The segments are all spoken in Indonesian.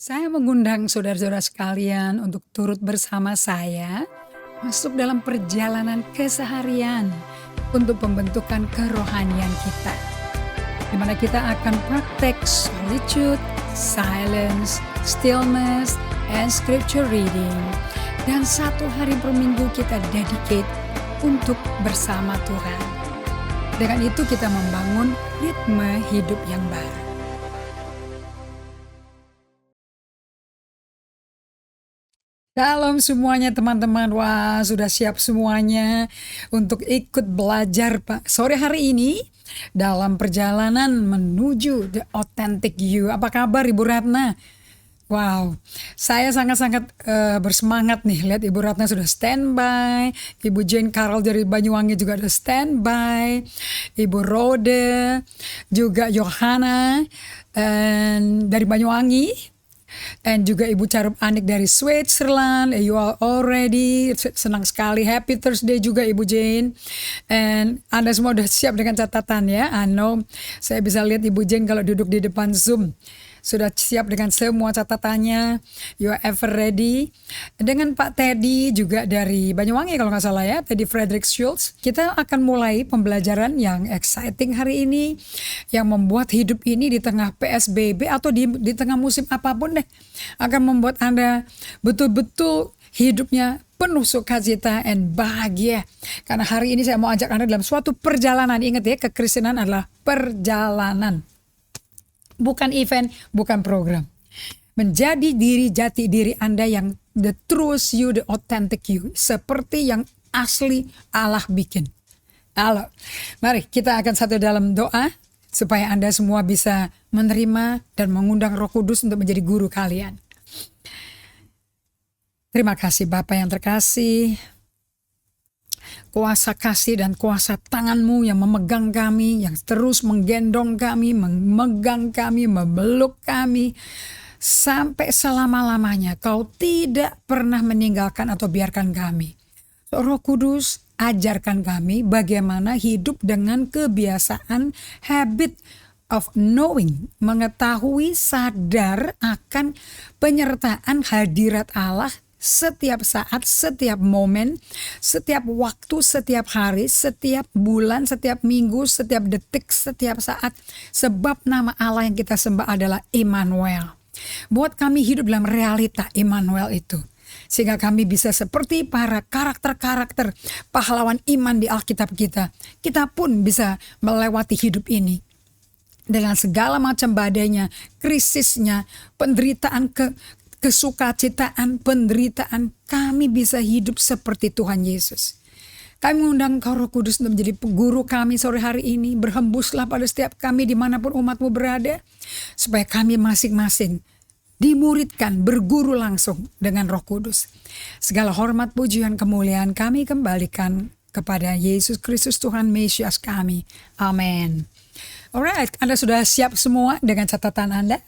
Saya mengundang saudara-saudara sekalian untuk turut bersama saya masuk dalam perjalanan keseharian untuk pembentukan kerohanian kita, di mana kita akan praktek solitude, silence, stillness, and scripture reading. Dan satu hari per minggu kita dedicate untuk bersama Tuhan. Dengan itu kita membangun ritme hidup yang baru. Shalom semuanya teman-teman. Wah, sudah siap semuanya untuk ikut belajar Pak sore hari ini dalam perjalanan menuju the authentic you. Apa kabar Ibu Ratna? Wow, saya sangat-sangat bersemangat nih. Lihat Ibu Ratna sudah standby, Ibu Jane Carol dari Banyuwangi juga ada standby, Ibu Rode, juga Johanna dari Banyuwangi. And juga Ibu Carup Anik dari Switzerland. You are already senang sekali. Happy Thursday juga Ibu Jane. And Anda semua sudah siap dengan catatan ya. I know saya bisa lihat Ibu Jane kalau duduk di depan Zoom sudah siap dengan semua catatannya. You are ever ready. Dengan Pak Teddy juga dari Banyuwangi kalau nggak salah ya, Teddy Frederick Schultz. Kita akan mulai pembelajaran yang exciting hari ini, yang membuat hidup ini di tengah PSBB atau di tengah musim apapun deh, akan membuat Anda betul-betul hidupnya penuh sukacita dan bahagia. Karena hari ini saya mau ajak Anda dalam suatu perjalanan. Ingat ya, kekristenan adalah perjalanan. Bukan event, bukan program. Menjadi jati diri Anda yang the truth you, the authentic you. Seperti yang asli Allah bikin. Halo, mari kita akan satu dalam doa supaya Anda semua bisa menerima dan mengundang Roh Kudus untuk menjadi guru kalian. Terima kasih Bapa yang terkasih. Kuasa kasih dan kuasa tangan-Mu yang memegang kami, yang terus menggendong kami, memegang kami, memeluk kami, sampai selama-lamanya. Kau tidak pernah meninggalkan atau biarkan kami. Roh Kudus, ajarkan kami bagaimana hidup dengan kebiasaan habit of knowing, mengetahui, sadar akan penyertaan hadirat Allah setiap saat, setiap momen, setiap waktu, setiap hari, setiap bulan, setiap minggu, setiap detik, setiap saat. Sebab nama Allah yang kita sembah adalah Immanuel. Buat kami hidup dalam realita Immanuel itu. Sehingga kami bisa seperti para karakter-karakter pahlawan iman di Alkitab kita. Kita pun bisa melewati hidup ini dengan segala macam badainya, krisisnya, penderitaan, kesukacitaan, penderitaan, kami bisa hidup seperti Tuhan Yesus. Kami mengundang Kau Roh Kudus untuk menjadi guru kami sore hari ini. Berhembuslah pada setiap kami dimanapun umat-Mu berada. Supaya kami masing-masing dimuridkan, berguru langsung dengan Roh Kudus. Segala hormat, pujian, kemuliaan kami kembalikan kepada Yesus Kristus Tuhan Mesias kami. Amin. Alright, Anda sudah siap semua dengan catatan Anda?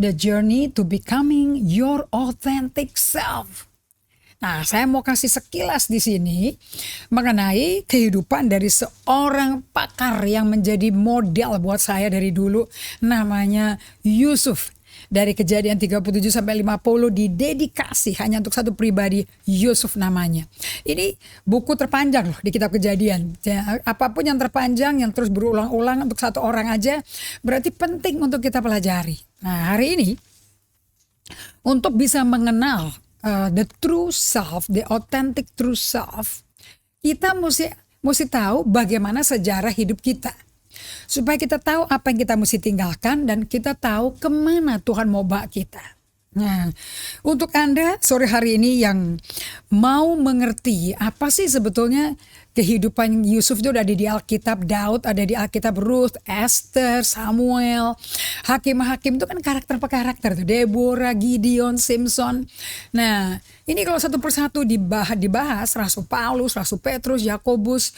The journey to becoming your authentic self. Nah, saya mau kasih sekilas di sini mengenai kehidupan dari seorang pakar yang menjadi model buat saya dari dulu. Namanya Yusuf. Dari Kejadian 37 sampai 50 didedikasi hanya untuk satu pribadi, Yusuf namanya. Ini buku terpanjang loh di kitab Kejadian. Ya, apapun yang terpanjang, yang terus berulang-ulang untuk satu orang aja, berarti penting untuk kita pelajari. Nah, hari ini untuk bisa mengenal the true self, the authentic true self, kita mesti tahu bagaimana sejarah hidup kita. Supaya kita tahu apa yang kita mesti tinggalkan dan kita tahu kemana Tuhan mau bawa kita. Nah, untuk Anda sore hari ini yang mau mengerti apa sih sebetulnya kehidupan Yusuf itu ada di Alkitab, Daud ada di Alkitab, Ruth, Esther, Samuel, hakim-hakim itu kan karakter per karakter tuh, Deborah, Gideon, Simpson. Nah, ini kalau satu persatu dibahas Rasul Paulus, Rasul Petrus, Yakobus,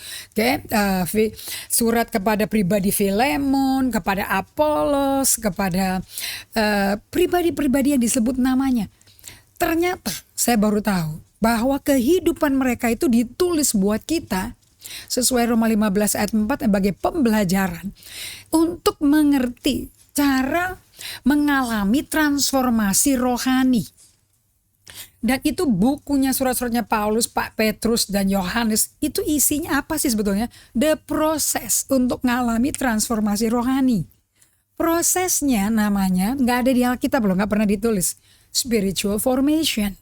surat kepada pribadi Filemon, kepada Apolos, kepada pribadi-pribadi yang disebut namanya. Ternyata saya baru tahu bahwa kehidupan mereka itu ditulis buat kita sesuai Roma 15 ayat 4 sebagai pembelajaran untuk mengerti cara mengalami transformasi rohani. Dan itu bukunya, surat-suratnya Paulus, Pak Petrus, dan Yohanes, itu isinya apa sih sebetulnya? The process untuk mengalami transformasi rohani. Prosesnya namanya, nggak ada di Alkitab loh, nggak pernah ditulis. Spiritual formation,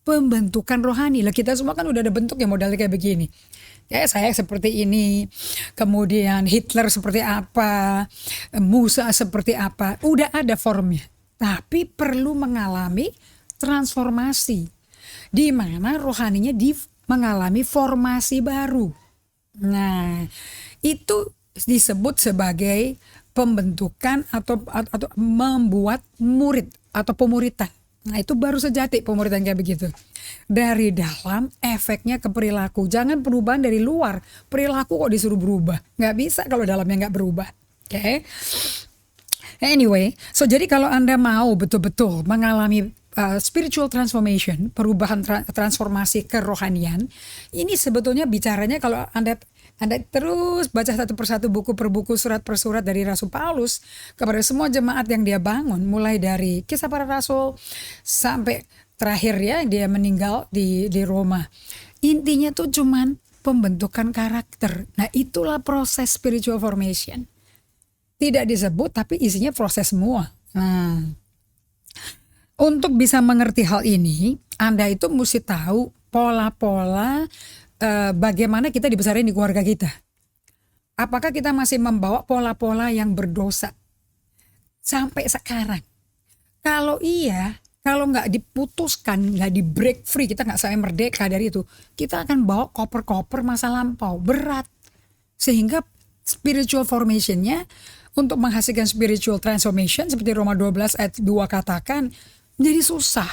pembentukan rohani. Lah kita semua kan udah ada bentuk yang modelnya kayak begini. Kayak saya seperti ini, kemudian Hitler seperti apa, Musa seperti apa, udah ada formnya. Tapi perlu mengalami transformasi, di mana rohaninya mengalami formasi baru. Nah, itu disebut sebagai pembentukan atau membuat murid atau pemuritan. Nah, itu baru sejati pemuritan kayak begitu. Dari dalam efeknya ke perilaku. Jangan perubahan dari luar. Perilaku kok disuruh berubah. Nggak bisa kalau dalamnya nggak berubah. Oke. Anyway, so jadi kalau Anda mau betul-betul mengalami spiritual transformation, perubahan transformasi kerohanian, ini sebetulnya bicaranya kalau Anda terus baca satu persatu, buku per buku, surat per surat dari Rasul Paulus kepada semua jemaat yang dia bangun, mulai dari Kisah Para Rasul sampai terakhir ya dia meninggal di Roma. Intinya tuh cuman pembentukan karakter. Nah, itulah proses spiritual formation. Tidak disebut tapi isinya proses semua. Nah, untuk bisa mengerti hal ini, Anda itu mesti tahu pola-pola bagaimana kita dibesarin di keluarga kita. Apakah kita masih membawa pola-pola yang berdosa sampai sekarang? Kalau iya, kalau nggak diputuskan, nggak di break free, kita nggak sampai merdeka dari itu, kita akan bawa koper-koper masa lampau, berat. Sehingga spiritual formationnya, untuk menghasilkan spiritual transformation, seperti Roma 12 ayat 2 katakan, jadi susah.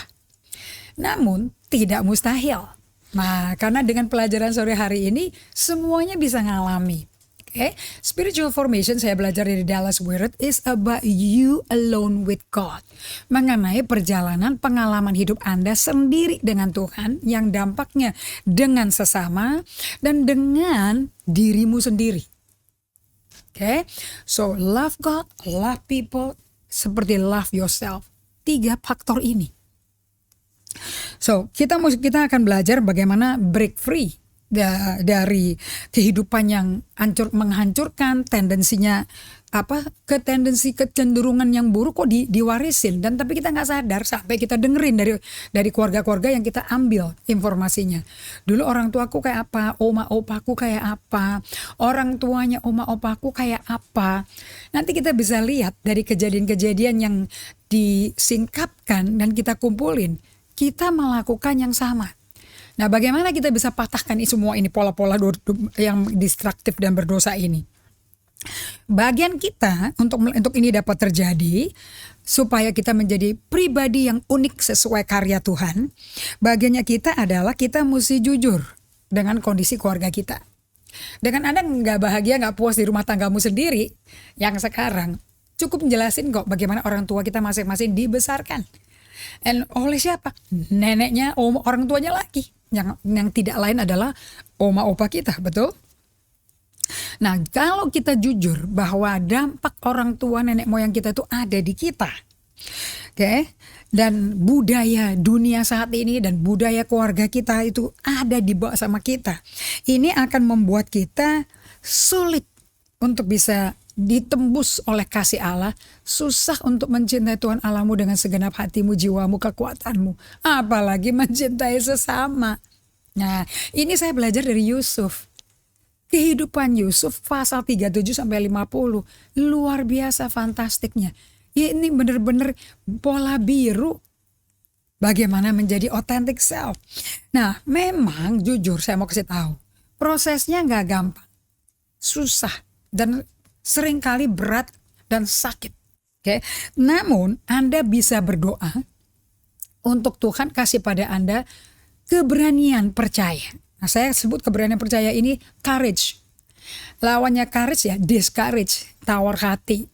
Namun tidak mustahil. Nah, karena dengan pelajaran sore hari ini semuanya bisa ngalami. Okay? Spiritual formation saya belajar dari Dallas Willard is about you alone with God. Mengenai perjalanan pengalaman hidup Anda sendiri dengan Tuhan yang dampaknya dengan sesama dan dengan dirimu sendiri. Okay? So love God, love people, seperti love yourself. 3 faktor ini. So, kita akan belajar bagaimana break free dari kehidupan yang menghancurkan, tendensinya tendensi kecenderungan yang buruk kok diwarisin, dan tapi kita nggak sadar sampai kita dengerin dari keluarga-keluarga yang kita ambil informasinya. Dulu orang tuaku kayak apa, oma opaku kayak apa, orang tuanya oma opaku kayak apa. Nanti kita bisa lihat dari kejadian-kejadian yang disingkapkan dan kita kumpulin, kita melakukan yang sama. Nah, bagaimana kita bisa patahkan semua ini, pola-pola yang destruktif dan berdosa ini? Bagian kita untuk ini dapat terjadi, supaya kita menjadi pribadi yang unik sesuai karya Tuhan, bagiannya kita adalah kita mesti jujur dengan kondisi keluarga kita. Dengan Anda nggak bahagia, nggak puas di rumah tanggamu sendiri yang sekarang, cukup menjelasin kok bagaimana orang tua kita masing-masing dibesarkan. Dan oleh siapa? Neneknya, orang tuanya lagi. Yang tidak lain adalah oma opa kita, betul? Nah, kalau kita jujur bahwa dampak orang tua nenek moyang kita itu ada di kita. Oke? Dan budaya dunia saat ini dan budaya keluarga kita itu ada di bawah sama kita. Ini akan membuat kita sulit untuk bisa ditembus oleh kasih Allah, susah untuk mencintai Tuhan Allahmu dengan segenap hatimu, jiwamu, kekuatanmu, apalagi mencintai sesama. Nah, ini saya belajar dari Yusuf. Kehidupan Yusuf pasal 37 sampai 50 luar biasa fantastiknya. Ini benar-benar pola biru bagaimana menjadi authentic self. Nah, memang jujur saya mau kasih tahu, prosesnya nggak gampang, susah, dan seringkali berat dan sakit. Okay? Namun Anda bisa berdoa untuk Tuhan kasih pada Anda keberanian percaya. Nah, saya sebut keberanian percaya ini courage. Lawannya courage ya discourage, tawar hati,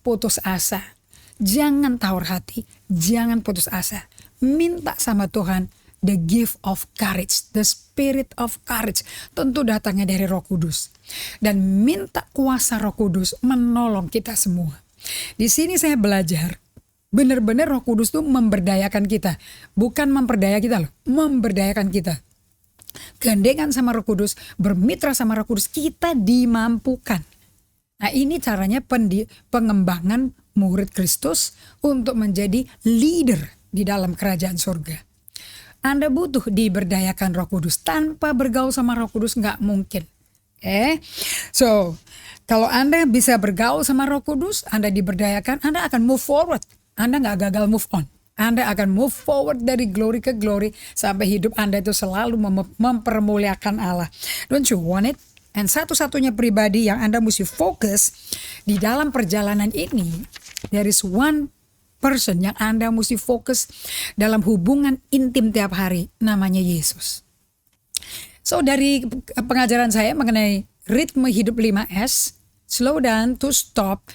putus asa. Jangan tawar hati, jangan putus asa. Minta sama Tuhan the gift of courage, the spirit of courage, tentu datangnya dari Roh Kudus. Dan minta kuasa Roh Kudus menolong kita semua. Di sini saya belajar Benar-benar Roh Kudus tuh memberdayakan kita. Bukan memperdaya kita loh, memberdayakan kita. Gandengan sama Roh Kudus, bermitra sama Roh Kudus, kita dimampukan. Nah ini caranya pengembangan murid Kristus untuk menjadi leader di dalam kerajaan surga. Anda butuh diberdayakan Roh Kudus. Tanpa bergaul sama Roh Kudus nggak mungkin. So kalau Anda bisa bergaul sama Roh Kudus, Anda diberdayakan, Anda akan move forward. Anda nggak gagal move on. Anda akan move forward dari glory ke glory sampai hidup Anda itu selalu mempermuliakan Allah. Don't you want it? Dan satu-satunya pribadi yang Anda mesti fokus di dalam perjalanan ini, there is one person yang Anda mesti fokus dalam hubungan intim tiap hari, namanya Yesus. So dari pengajaran saya mengenai ritme hidup 5S, slow down, to stop,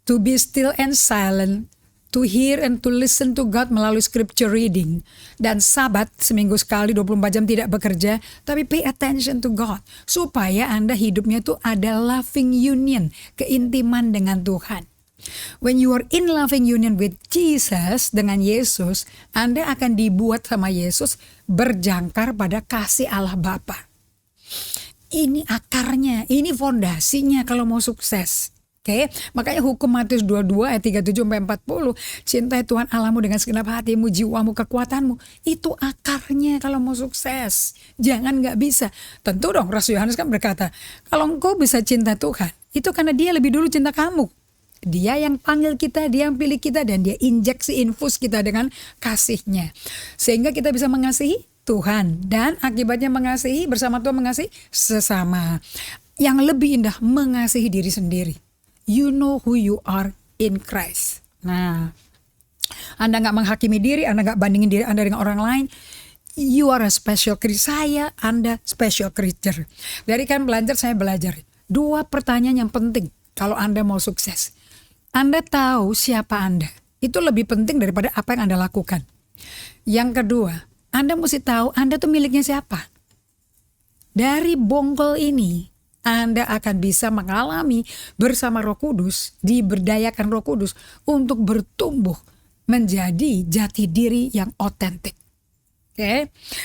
to be still and silent, to hear and to listen to God melalui scripture reading. Dan sabat seminggu sekali 24 jam tidak bekerja, tapi pay attention to God. Supaya Anda hidupnya tuh ada loving union, keintiman dengan Tuhan. When you are in loving union with Jesus, dengan Yesus, Anda akan dibuat sama Yesus berjangkar pada kasih Allah Bapa. Ini akarnya, ini fondasinya kalau mau sukses. Makanya hukum Matius 22 ayat 37-40, cintai Tuhan Allahmu dengan segenap hatimu, jiwamu, kekuatanmu. Itu akarnya kalau mau sukses. Jangan gak bisa. Tentu dong, Rasul Yohanes kan berkata, kalau engkau bisa cinta Tuhan, itu karena dia lebih dulu cinta kamu. Dia yang panggil kita, dia yang pilih kita, dan dia injeksi, infus kita dengan kasihnya. Sehingga kita bisa mengasihi Tuhan. Dan akibatnya mengasihi, bersama Tuhan mengasihi sesama. Yang lebih indah, mengasihi diri sendiri. You know who you are in Christ. Nah, Anda gak menghakimi diri, Anda gak bandingin diri Anda dengan orang lain. You are a special creature, Anda special creature. Dari kan belajar, saya belajar. 2 pertanyaan yang penting kalau Anda mau sukses. Anda tahu siapa Anda. Itu lebih penting daripada apa yang Anda lakukan. Yang kedua, Anda mesti tahu Anda tuh miliknya siapa. Dari bongkol ini, Anda akan bisa mengalami bersama Roh Kudus, diberdayakan Roh Kudus untuk bertumbuh menjadi jati diri yang otentik.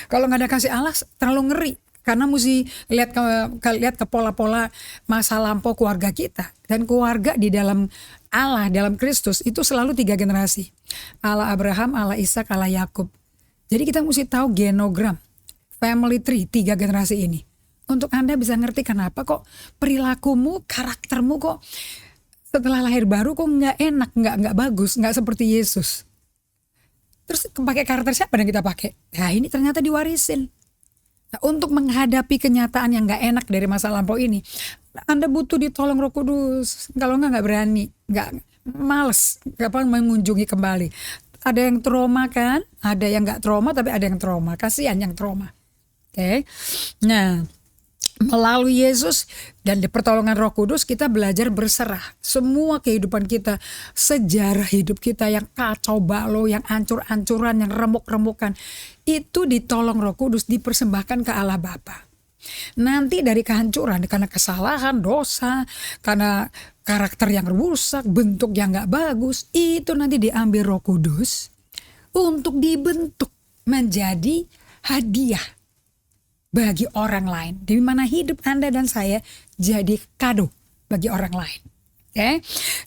Kalau nggak ada kasih Allah terlalu ngeri, karena mesti lihat ke pola-pola masa lampau keluarga kita. Dan keluarga di dalam Allah, dalam Kristus itu selalu 3 generasi. Allah Abraham, Allah Ishak, Allah Yakub. Jadi kita mesti tahu genogram, family tree 3 generasi ini. Untuk Anda bisa ngerti kenapa kok perilakumu, karaktermu kok setelah lahir baru kok nggak enak, nggak bagus, nggak seperti Yesus. Terus pakai karakter siapa yang kita pakai? Nah ini ternyata diwarisin. Nah, untuk menghadapi kenyataan yang nggak enak dari masa lampau ini, Anda butuh ditolong Roh Kudus. Kalau nggak berani, nggak males, gampang mengunjungi kembali. Ada yang trauma kan? Ada yang nggak trauma tapi ada yang trauma. Kasihan yang trauma. Nah. Melalui Yesus dan di pertolongan Roh Kudus kita belajar berserah. Semua kehidupan kita, sejarah hidup kita yang kacau balau, yang ancur-ancuran, yang remuk-remukan, itu ditolong Roh Kudus, dipersembahkan ke Allah Bapa. Nanti dari kehancuran, karena kesalahan, dosa, karena karakter yang rusak, bentuk yang gak bagus, itu nanti diambil Roh Kudus untuk dibentuk menjadi hadiah bagi orang lain, di mana hidup Anda dan saya jadi kado bagi orang lain.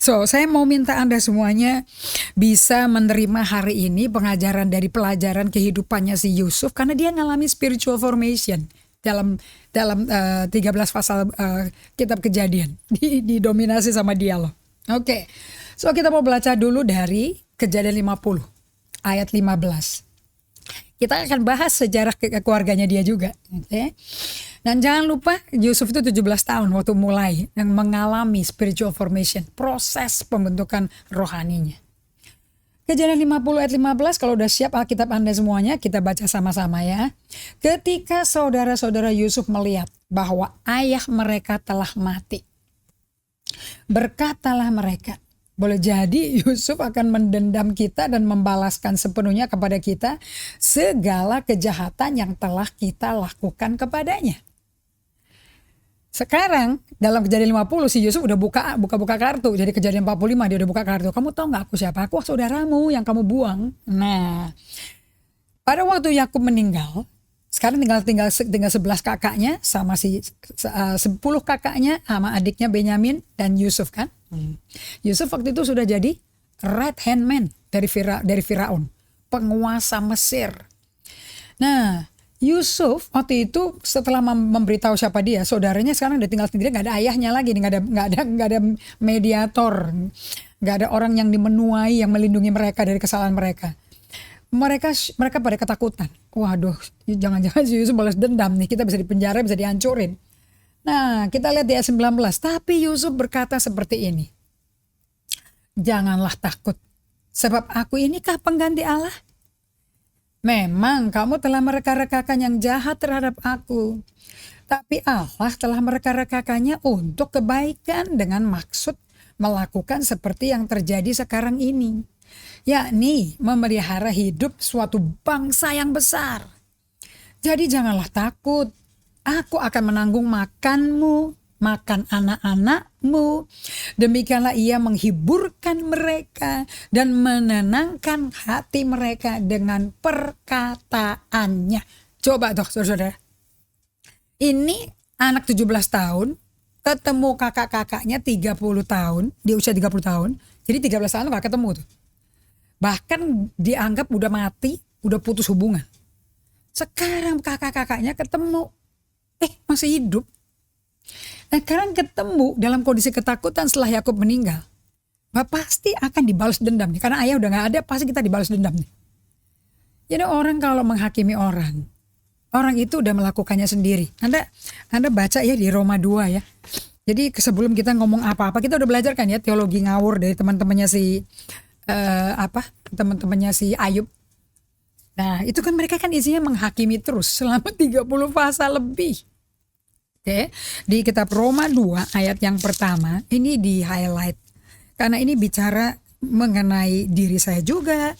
So saya mau minta Anda semuanya bisa menerima hari ini pengajaran dari pelajaran kehidupannya si Yusuf, karena dia ngalami spiritual formation dalam 13 pasal kitab Kejadian, didominasi sama dia loh. So kita mau belajar dulu dari Kejadian 50 ayat 15. Kita akan bahas sejarah keluarganya dia juga. Dan jangan lupa Yusuf itu 17 tahun waktu mulai yang mengalami spiritual formation, proses pembentukan rohaninya. Kejadian 50 ayat 15, kalau udah siap Alkitab Anda semuanya, kita baca sama-sama ya. Ketika saudara-saudara Yusuf melihat bahwa ayah mereka telah mati, berkatalah mereka, boleh jadi Yusuf akan mendendam kita dan membalaskan sepenuhnya kepada kita segala kejahatan yang telah kita lakukan kepadanya. Sekarang dalam kejadian 50 si Yusuf udah buka kartu. Jadi kejadian 45 dia udah buka kartu. Kamu tahu nggak aku siapa? Aku saudaramu yang kamu buang. Nah, pada waktu Yakub meninggal, sekarang tinggal 11 kakaknya sama 10 kakaknya sama adiknya Benyamin dan Yusuf kan. Yusuf waktu itu sudah jadi right hand man dari Firaun, penguasa Mesir. Nah, Yusuf waktu itu setelah memberitahu siapa dia, saudaranya sekarang udah tinggal sendiri, nggak ada ayahnya lagi, nggak ada mediator, nggak ada orang yang dimenuai yang melindungi mereka dari kesalahan mereka. Mereka pada ketakutan. Waduh, jangan-jangan si Yusuf balas dendam nih, kita bisa dipenjara, bisa dihancurin. Nah, kita lihat di ayat 19. Tapi Yusuf berkata seperti ini. Janganlah takut, sebab aku inikah pengganti Allah? Memang kamu telah mereka-rekakan yang jahat terhadap aku. Tapi Allah telah mereka-rekakannya untuk kebaikan dengan maksud melakukan seperti yang terjadi sekarang ini. Yakni memelihara hidup suatu bangsa yang besar. Jadi janganlah takut. Aku akan menanggung makanmu, makan anak-anakmu. Demikianlah ia menghiburkan mereka dan menenangkan hati mereka dengan perkataannya. Coba tuh saudara-saudara. Ini anak 17 tahun ketemu kakak-kakaknya 30 tahun, di usia 30 tahun. Jadi 13 tahun gak ketemu tuh. Bahkan dianggap udah mati, udah putus hubungan. Sekarang kakak-kakaknya ketemu, masih hidup. Nah, sekarang ketemu dalam kondisi ketakutan setelah Yakub meninggal. Pasti akan dibalas dendam nih. Karena ayah udah gak ada, pasti kita dibalas dendam nih. Jadi orang kalau menghakimi orang itu udah melakukannya sendiri. Anda baca ya di Roma 2 ya. Jadi sebelum kita ngomong apa-apa, kita udah belajar kan ya teologi ngawur dari teman-temannya si Ayub. Nah, itu kan mereka kan isinya menghakimi terus selama 30 pasal lebih. Oke, di kitab Roma 2 ayat yang pertama ini di highlight. Karena ini bicara mengenai diri saya juga.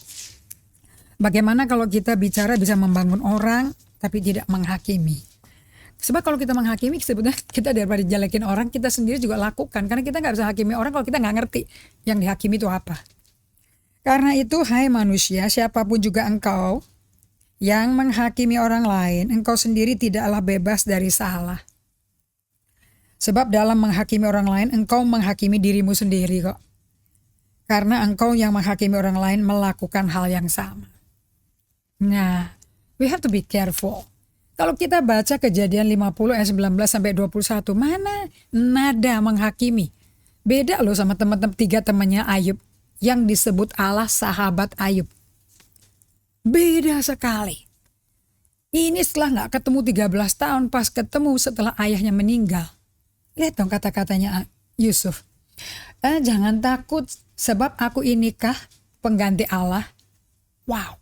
Bagaimana kalau kita bicara bisa membangun orang tapi tidak menghakimi. Sebab kalau kita menghakimi sebetulnya kita daripada jelekin orang, kita sendiri juga lakukan. Karena kita gak bisa hakimi orang kalau kita gak ngerti yang dihakimi itu apa. Karena itu hai manusia, siapapun juga engkau yang menghakimi orang lain, engkau sendiri tidaklah bebas dari salah. Sebab dalam menghakimi orang lain, engkau menghakimi dirimu sendiri kok. Karena engkau yang menghakimi orang lain melakukan hal yang sama. Nah, we have to be careful. Kalau kita baca Kejadian 50 ayat 19 sampai 21, mana nada menghakimi? Beda loh sama teman-teman 3 temannya Ayub yang disebut Allah sahabat Ayub. Beda sekali. Ini setelah gak ketemu 13 tahun, pas ketemu setelah ayahnya meninggal. Lihat dong kata-katanya Yusuf. Jangan takut sebab aku inikah pengganti Allah. Wow.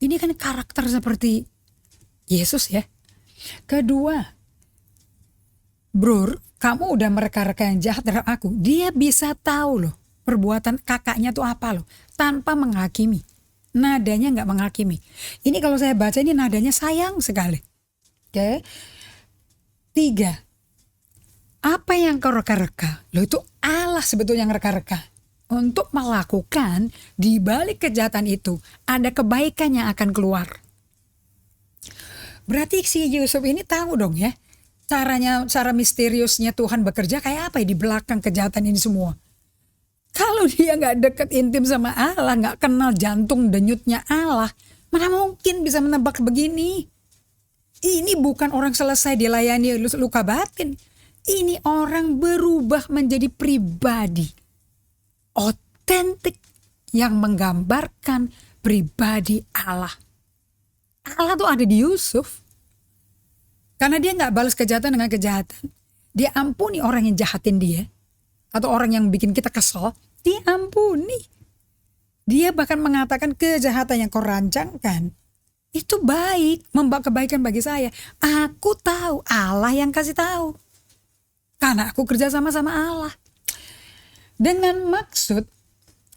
Ini kan karakter seperti Yesus ya. Kedua, Bror, kamu udah mereka-reka yang jahat terhadap aku. Dia bisa tahu loh perbuatan kakaknya tuh apa loh. Tanpa menghakimi. Nadanya gak menghakimi. Ini kalau saya baca ini nadanya sayang sekali. Oke. 3. Apa yang kau reka-reka? Loh itu Allah sebetulnya yang reka-reka. Untuk melakukan di balik kejahatan itu ada kebaikan yang akan keluar. Berarti si Yusuf ini tahu dong ya. Cara misteriusnya Tuhan bekerja kayak apa ya di belakang kejahatan ini semua. Kalau dia gak dekat intim sama Allah, gak kenal jantung denyutnya Allah, mana mungkin bisa menebak begini. Ini bukan orang selesai dilayani luka batin. Ini orang berubah menjadi pribadi otentik yang menggambarkan pribadi Allah. Allah tuh ada di Yusuf. Karena dia gak balas kejahatan dengan kejahatan. Dia ampuni orang yang jahatin dia. Atau orang yang bikin kita kesel. Dia ampuni. Dia bahkan mengatakan kejahatan yang kau rancangkan itu baik, membawa kebaikan bagi saya. Aku tahu, Allah yang kasih tahu. Karena aku kerja sama Allah. Dengan maksud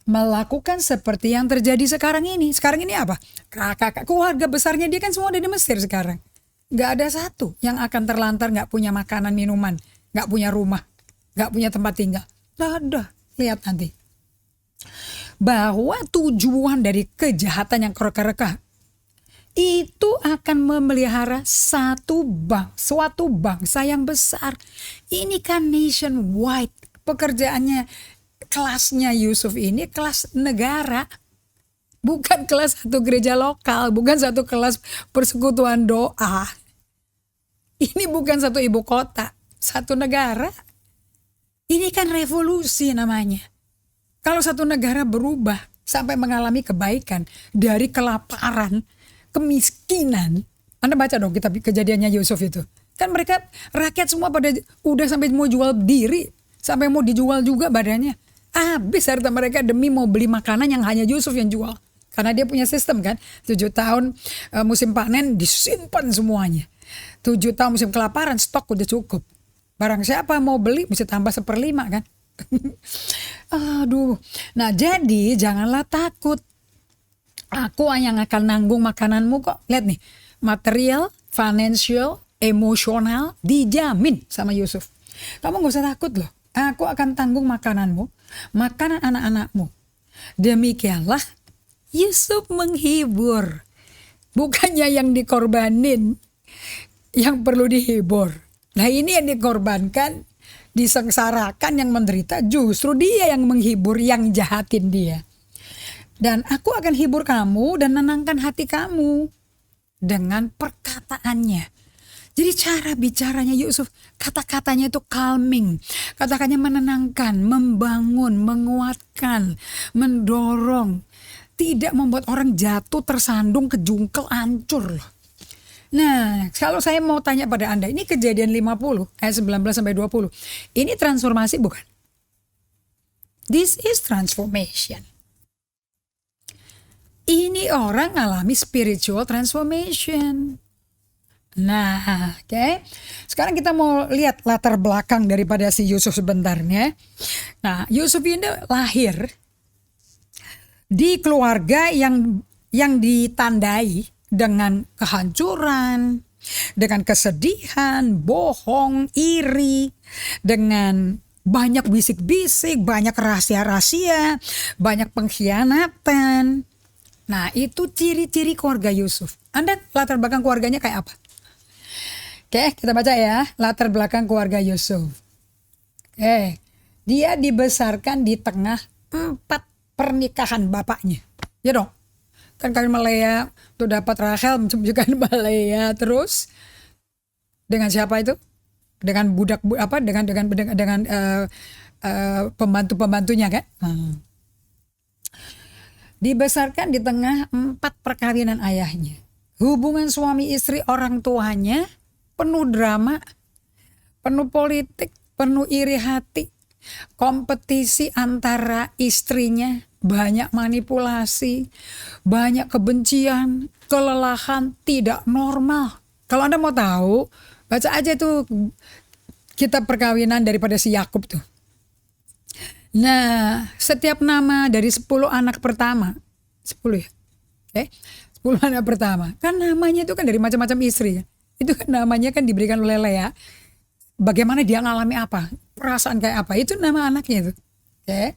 melakukan seperti yang terjadi sekarang ini. Sekarang ini apa? Kakak keluarga besarnya dia kan semua ada di Mesir sekarang. Gak ada satu yang akan terlantar gak punya makanan, minuman, gak punya rumah, gak punya tempat tinggal. Gak ada. Lihat nanti. Bahwa tujuan dari kejahatan yang kereka-reka itu akan memelihara suatu bangsa yang besar. Ini kan nationwide. Pekerjaannya, kelasnya Yusuf ini kelas negara. Bukan kelas satu gereja lokal, bukan satu kelas persekutuan doa. Ini bukan satu ibu kota, satu negara. Ini kan revolusi namanya. Kalau satu negara berubah sampai mengalami kebaikan dari kelaparan, kemiskinan. Anda baca dong kitab Kejadiannya Yusuf itu. Kan mereka rakyat semua pada udah sampai mau jual diri, sampai mau dijual juga badannya. Habis harta mereka demi mau beli makanan yang hanya Yusuf yang jual. Karena dia punya sistem kan, 7 tahun musim panen disimpan semuanya. 7 tahun musim kelaparan stok udah cukup. Barang siapa mau beli mesti tambah 1/5 kan. Aduh, nah jadi janganlah takut. Aku yang akan nanggung makananmu kok. Lihat nih, material, financial, emosional dijamin sama Yusuf. Kamu gak usah takut loh. Aku akan tanggung makananmu, makanan anak-anakmu. Demikianlah Yusuf menghibur. Bukannya yang dikorbanin, yang perlu dihibur. Nah ini yang dikorbankan, disengsarakan, yang menderita justru dia yang menghibur, yang jahatin dia. Dan aku akan hibur kamu dan menenangkan hati kamu dengan perkataannya. Jadi cara bicaranya Yusuf, kata-katanya itu calming. Kata-katanya menenangkan, membangun, menguatkan, mendorong. Tidak membuat orang jatuh, tersandung, kejungkel, hancur loh. Nah, kalau saya mau tanya pada Anda, ini Kejadian 50 ayat 19-20. Ini transformasi bukan? This is transformation. Ini orang ngalami spiritual transformation. Nah, oke. Sekarang kita mau lihat latar belakang daripada si Yusuf sebenarnya. Nah, Yusuf ini lahir di keluarga yang ditandai dengan kehancuran, dengan kesedihan, bohong, iri, dengan banyak bisik-bisik, banyak rahasia-rahasia, banyak pengkhianatan. Nah, itu ciri-ciri keluarga Yusuf. Anda latar belakang keluarganya kayak apa? Oke, kita baca ya, latar belakang keluarga Yusuf. Oke, dia dibesarkan di tengah 4 pernikahan bapaknya. Ya dong. Kan kalian Malaya tuh dapat Rachel menunjukkan Malaya terus dengan siapa itu? Dengan budak apa? Dengan pembantu-pembantunya kan? Dibesarkan di tengah 4 perkawinan ayahnya. Hubungan suami istri orang tuanya penuh drama, penuh politik, penuh iri hati, kompetisi antara istrinya, banyak manipulasi, banyak kebencian, kelelahan, tidak normal. Kalau Anda mau tahu, baca aja tuh kitab perkawinan daripada si Yakub tuh. Nah, setiap nama dari 10 anak pertama, 10 ya? Oke, 10 anak pertama, kan namanya itu kan dari macam-macam istri ya. Itu kan namanya kan diberikan oleh Lea. Bagaimana dia ngalami apa, perasaan kayak apa, itu nama anaknya itu. Oke.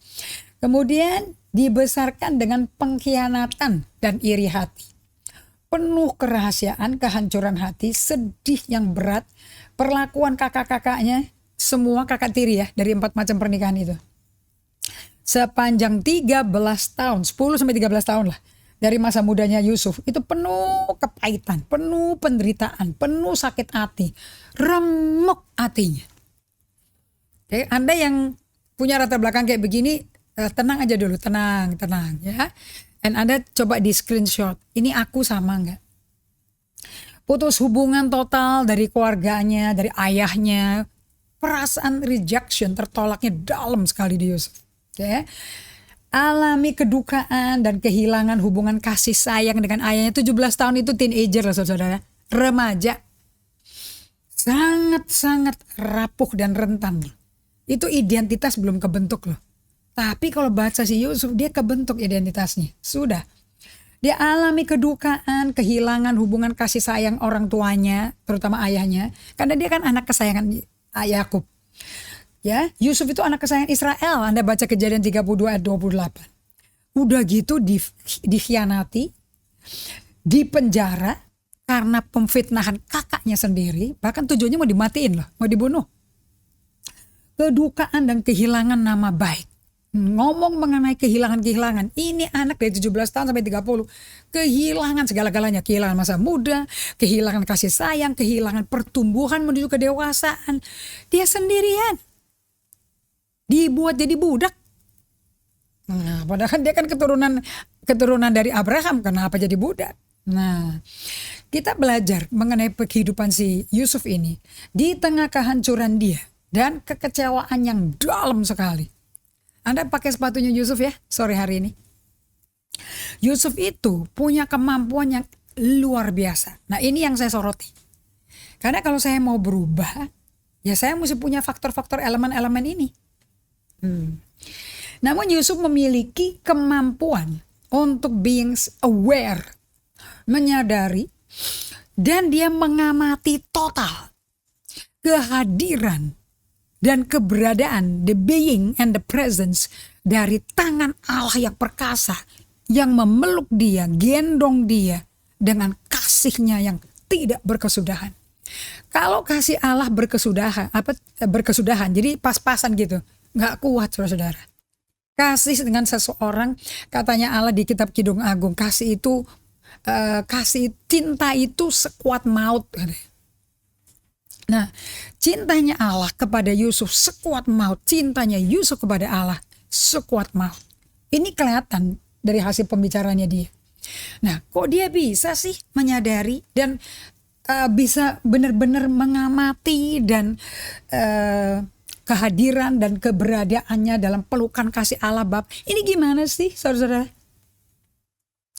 Kemudian dibesarkan dengan pengkhianatan dan iri hati. Penuh kerahasiaan, kehancuran hati, sedih yang berat, perlakuan kakak-kakaknya, semua kakak tiri ya, dari 4 macam pernikahan itu. Sepanjang 13 tahun, 10-13 tahun lah, dari masa mudanya Yusuf, itu penuh kepahitan, penuh penderitaan, penuh sakit hati, remuk hatinya. Oke, Anda yang punya latar belakang kayak begini, tenang aja dulu, tenang ya. Dan Anda coba di screenshot, ini aku sama nggak? Putus hubungan total dari keluarganya, dari ayahnya, perasaan rejection, tertolaknya dalam sekali di Yusuf. Oke. Alami kedukaan dan kehilangan hubungan kasih sayang dengan ayahnya. 17 tahun itu teenager lah saudara, remaja. Sangat-sangat rapuh dan rentan. Itu identitas belum kebentuk loh. Tapi kalau baca si Yusuf, dia kebentuk identitasnya. Sudah. Dia alami kedukaan, kehilangan hubungan kasih sayang orang tuanya, terutama ayahnya. Karena dia kan anak kesayangan Yakub. Ya, Yusuf itu anak kesayangan Israel. Anda baca Kejadian 32 ayat 28. Udah gitu dikhianati, dipenjara karena pemfitnahan kakaknya sendiri. Bahkan tujuannya mau dimatiin loh, mau dibunuh. Kedukaan dan kehilangan nama baik. Ngomong mengenai kehilangan-kehilangan. Ini anak dari 17 tahun sampai 30. Kehilangan segala-galanya. Kehilangan masa muda, kehilangan kasih sayang, kehilangan pertumbuhan menuju kedewasaan. Dia sendirian. Dibuat jadi budak. Nah, padahal dia kan keturunan dari Abraham. Kenapa jadi budak? Nah, kita belajar mengenai kehidupan si Yusuf ini. Di tengah kehancuran dia dan kekecewaan yang dalam sekali. Anda pakai sepatunya Yusuf ya sore hari ini. Yusuf itu punya kemampuan yang luar biasa. Nah, ini yang saya soroti. Karena kalau saya mau berubah, ya saya mesti punya faktor-faktor elemen-elemen ini. Namun Yusuf memiliki kemampuan untuk being aware, menyadari, dan dia mengamati total kehadiran dan keberadaan, the being and the presence dari tangan Allah yang perkasa, yang memeluk dia, gendong dia dengan kasihnya yang tidak berkesudahan. Kalau kasih Allah berkesudahan, jadi pas-pasan gitu, nggak kuat saudara-saudara. Kasih dengan seseorang, katanya Allah di kitab Kidung Agung, kasih cinta itu sekuat maut. Nah, cintanya Allah kepada Yusuf sekuat maut, cintanya Yusuf kepada Allah sekuat maut. Ini kelihatan dari hasil pembicaraannya dia. Nah, kok dia bisa sih menyadari dan bisa benar-benar mengamati dan kehadiran dan keberadaannya dalam pelukan kasih Allah Bapa. Ini gimana sih, saudara-saudara?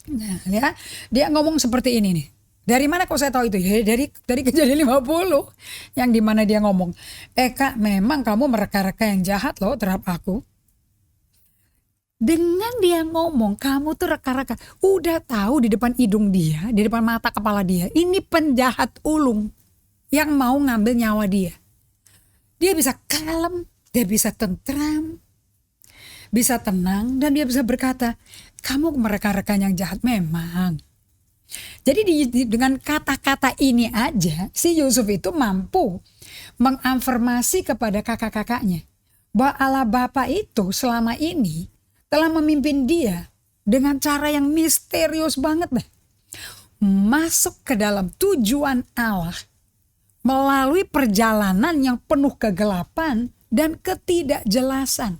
Nah, ya, dia ngomong seperti ini nih. Dari mana kok saya tahu itu? Ya, dari Kejadian 50 yang dimana dia ngomong, Kak, memang kamu mereka-reka yang jahat loh terhadap aku. Dengan dia ngomong, kamu tuh reka-reka, udah tahu di depan hidung dia, di depan mata kepala dia, ini penjahat ulung yang mau ngambil nyawa dia. Dia bisa kalem, dia bisa tentram, bisa tenang, dan dia bisa berkata, kamu mereka-reka yang jahat memang. Jadi dengan kata-kata ini aja, si Yusuf itu mampu mengafirmasi kepada kakak-kakaknya bahwa Allah Bapa itu selama ini telah memimpin dia dengan cara yang misterius banget deh. Masuk ke dalam tujuan Allah melalui perjalanan yang penuh kegelapan dan ketidakjelasan.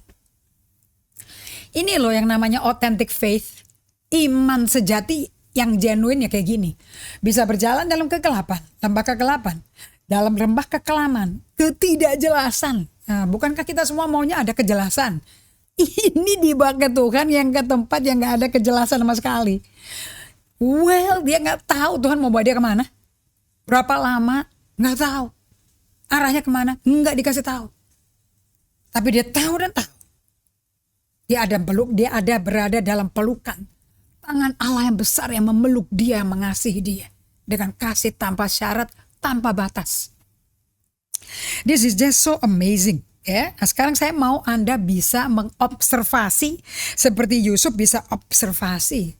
Ini loh yang namanya authentic faith, iman sejati yang genuine ya kayak gini. Bisa berjalan dalam kegelapan, lembah kegelapan, dalam lembah kekelaman, ketidakjelasan. Nah, bukankah kita semua maunya ada kejelasan? Ini dibawa ke Tuhan yang ke tempat yang gak ada kejelasan sama sekali. Well, dia gak tahu Tuhan mau bawa dia kemana. Berapa lama, gak tahu. Arahnya kemana, gak dikasih tahu. Tapi dia tahu dan tahu. Dia ada berada dalam pelukan tangan Allah yang besar yang memeluk dia, yang mengasihi dia dengan kasih tanpa syarat, tanpa batas. This is just so amazing. Ya, nah sekarang saya mau Anda bisa mengobservasi seperti Yusuf bisa observasi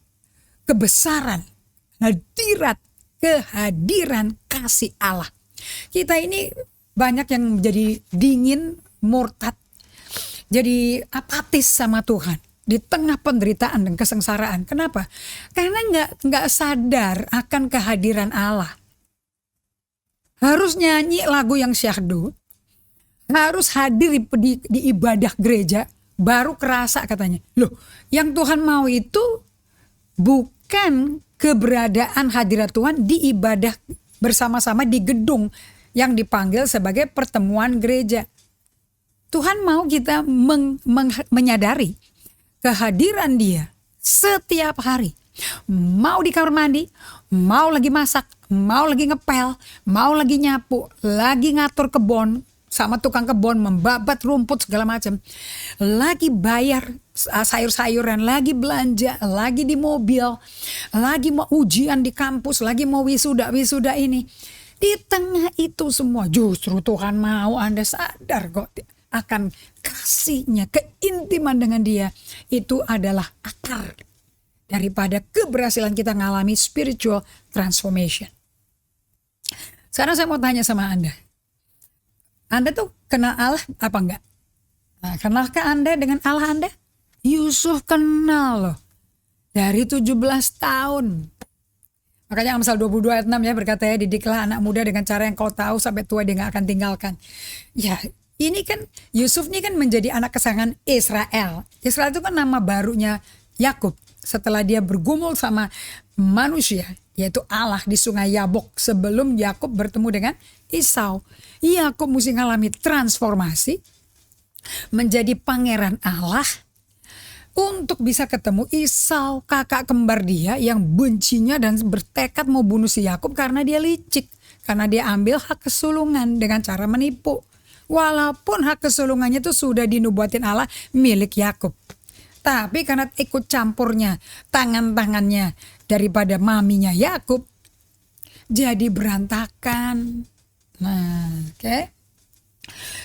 kebesaran, kehadiran kasih Allah. Kita ini banyak yang menjadi dingin, murtad, jadi apatis sama Tuhan di tengah penderitaan dan kesengsaraan. Kenapa? Karena nggak sadar akan kehadiran Allah. Harus nyanyi lagu yang syahdu, harus hadir di ibadah gereja, baru kerasa katanya. Loh, yang Tuhan mau itu bukan keberadaan hadirat Tuhan di ibadah bersama-sama di gedung yang dipanggil sebagai pertemuan gereja. Tuhan mau kita menyadari kehadiran dia setiap hari. Mau di kamar mandi, mau lagi masak, mau lagi ngepel, mau lagi nyapu, lagi ngatur kebon sama tukang kebon, membabat rumput segala macam. Lagi bayar sayur-sayuran, lagi belanja, lagi di mobil, lagi mau ujian di kampus, lagi mau wisuda ini. Di tengah itu semua justru Tuhan mau Anda sadar kok akan kasihnya, keintiman dengan dia. Itu adalah akar daripada keberhasilan kita mengalami spiritual transformation. Sekarang saya mau tanya sama Anda. Anda tuh kenal Allah apa enggak? Nah, kenalkah Anda dengan Allah Anda? Yusuf kenal loh. Dari 17 tahun. Makanya Amsal 22 ayat 6 ya berkata ya, didiklah anak muda dengan cara yang kau tahu sampai tua dia gak akan tinggalkan. Ya ini kan Yusuf ini kan menjadi anak kesayangan Israel. Israel itu kan nama barunya Yakub. Setelah dia bergumul sama manusia yaitu Allah di sungai Yabok sebelum Yakub bertemu dengan Esau. Yakub mesti mengalami transformasi menjadi pangeran Allah untuk bisa ketemu Esau, kakak kembar dia yang bencinya dan bertekad mau bunuh si Yakub karena dia licik. Karena dia ambil hak kesulungan dengan cara menipu. Walaupun hak kesulungannya itu sudah dinubuatin Allah milik Yakub. Tapi karena ikut campurnya tangan-tangannya daripada maminya Yakub, jadi berantakan. Nah, oke.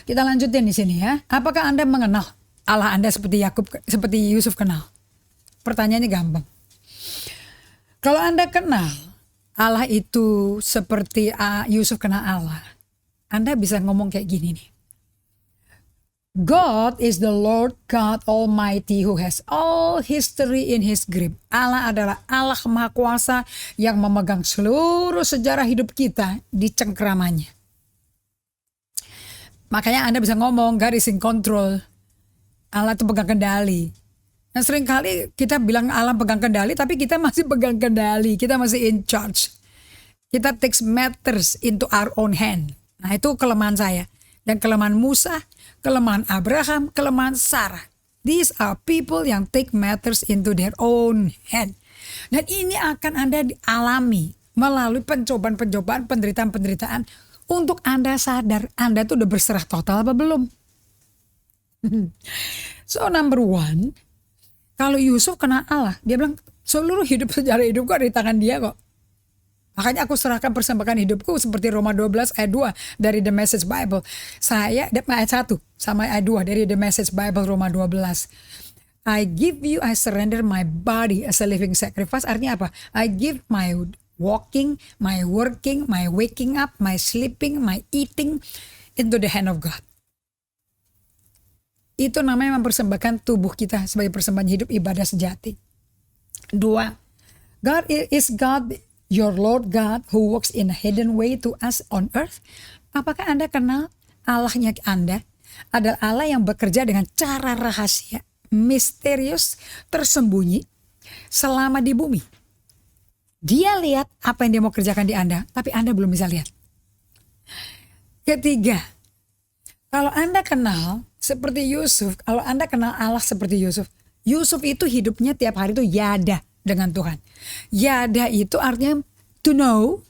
Kita lanjutin di sini ya. Apakah Anda mengenal Allah Anda seperti Yusuf kenal? Pertanyaannya gampang. Kalau Anda kenal Allah itu seperti Yusuf kenal Allah, Anda bisa ngomong kayak gini nih. God is the Lord God Almighty who has all history in his grip. Allah adalah Allah Maha Kuasa yang memegang seluruh sejarah hidup kita di cengkramannya. Makanya Anda bisa ngomong, God is in control. Allah itu pegang kendali. Nah seringkali kita bilang Allah pegang kendali, tapi kita masih pegang kendali. Kita masih in charge. Kita takes matters into our own hand. Nah itu kelemahan saya. Dan kelemahan Musa, kelemahan Abraham, kelemahan Sarah. These are people yang take matters into their own hand. Dan ini akan Anda alami melalui pencobaan-pencobaan, penderitaan-penderitaan. Untuk Anda sadar, Anda tuh udah berserah total apa belum? So number one, kalau Yusuf kenal Allah, dia bilang seluruh sejarah hidupku ada di tangan dia kok. Makanya aku serahkan persembahan hidupku seperti Roma 12 ayat 2 dari The Message Bible. Ayat 1 sama ayat 2 dari The Message Bible Roma 12. I surrender my body as a living sacrifice. Artinya apa? I give my walking, my working, my waking up, my sleeping, my eating into the hand of God. Itu namanya mempersembahkan tubuh kita sebagai persembahan hidup ibadah sejati. 2. God is God, your Lord God who works in a hidden way to us on earth. Apakah Anda kenal Allahnya Anda? Adalah Allah yang bekerja dengan cara rahasia, misterius, tersembunyi selama di bumi. Dia lihat apa yang dia mau kerjakan di Anda, tapi Anda belum bisa lihat. 3. Kalau Anda kenal seperti Yusuf, kalau Anda kenal Allah seperti Yusuf, Yusuf itu hidupnya tiap hari itu yada dengan Tuhan. Yada itu artinya to know,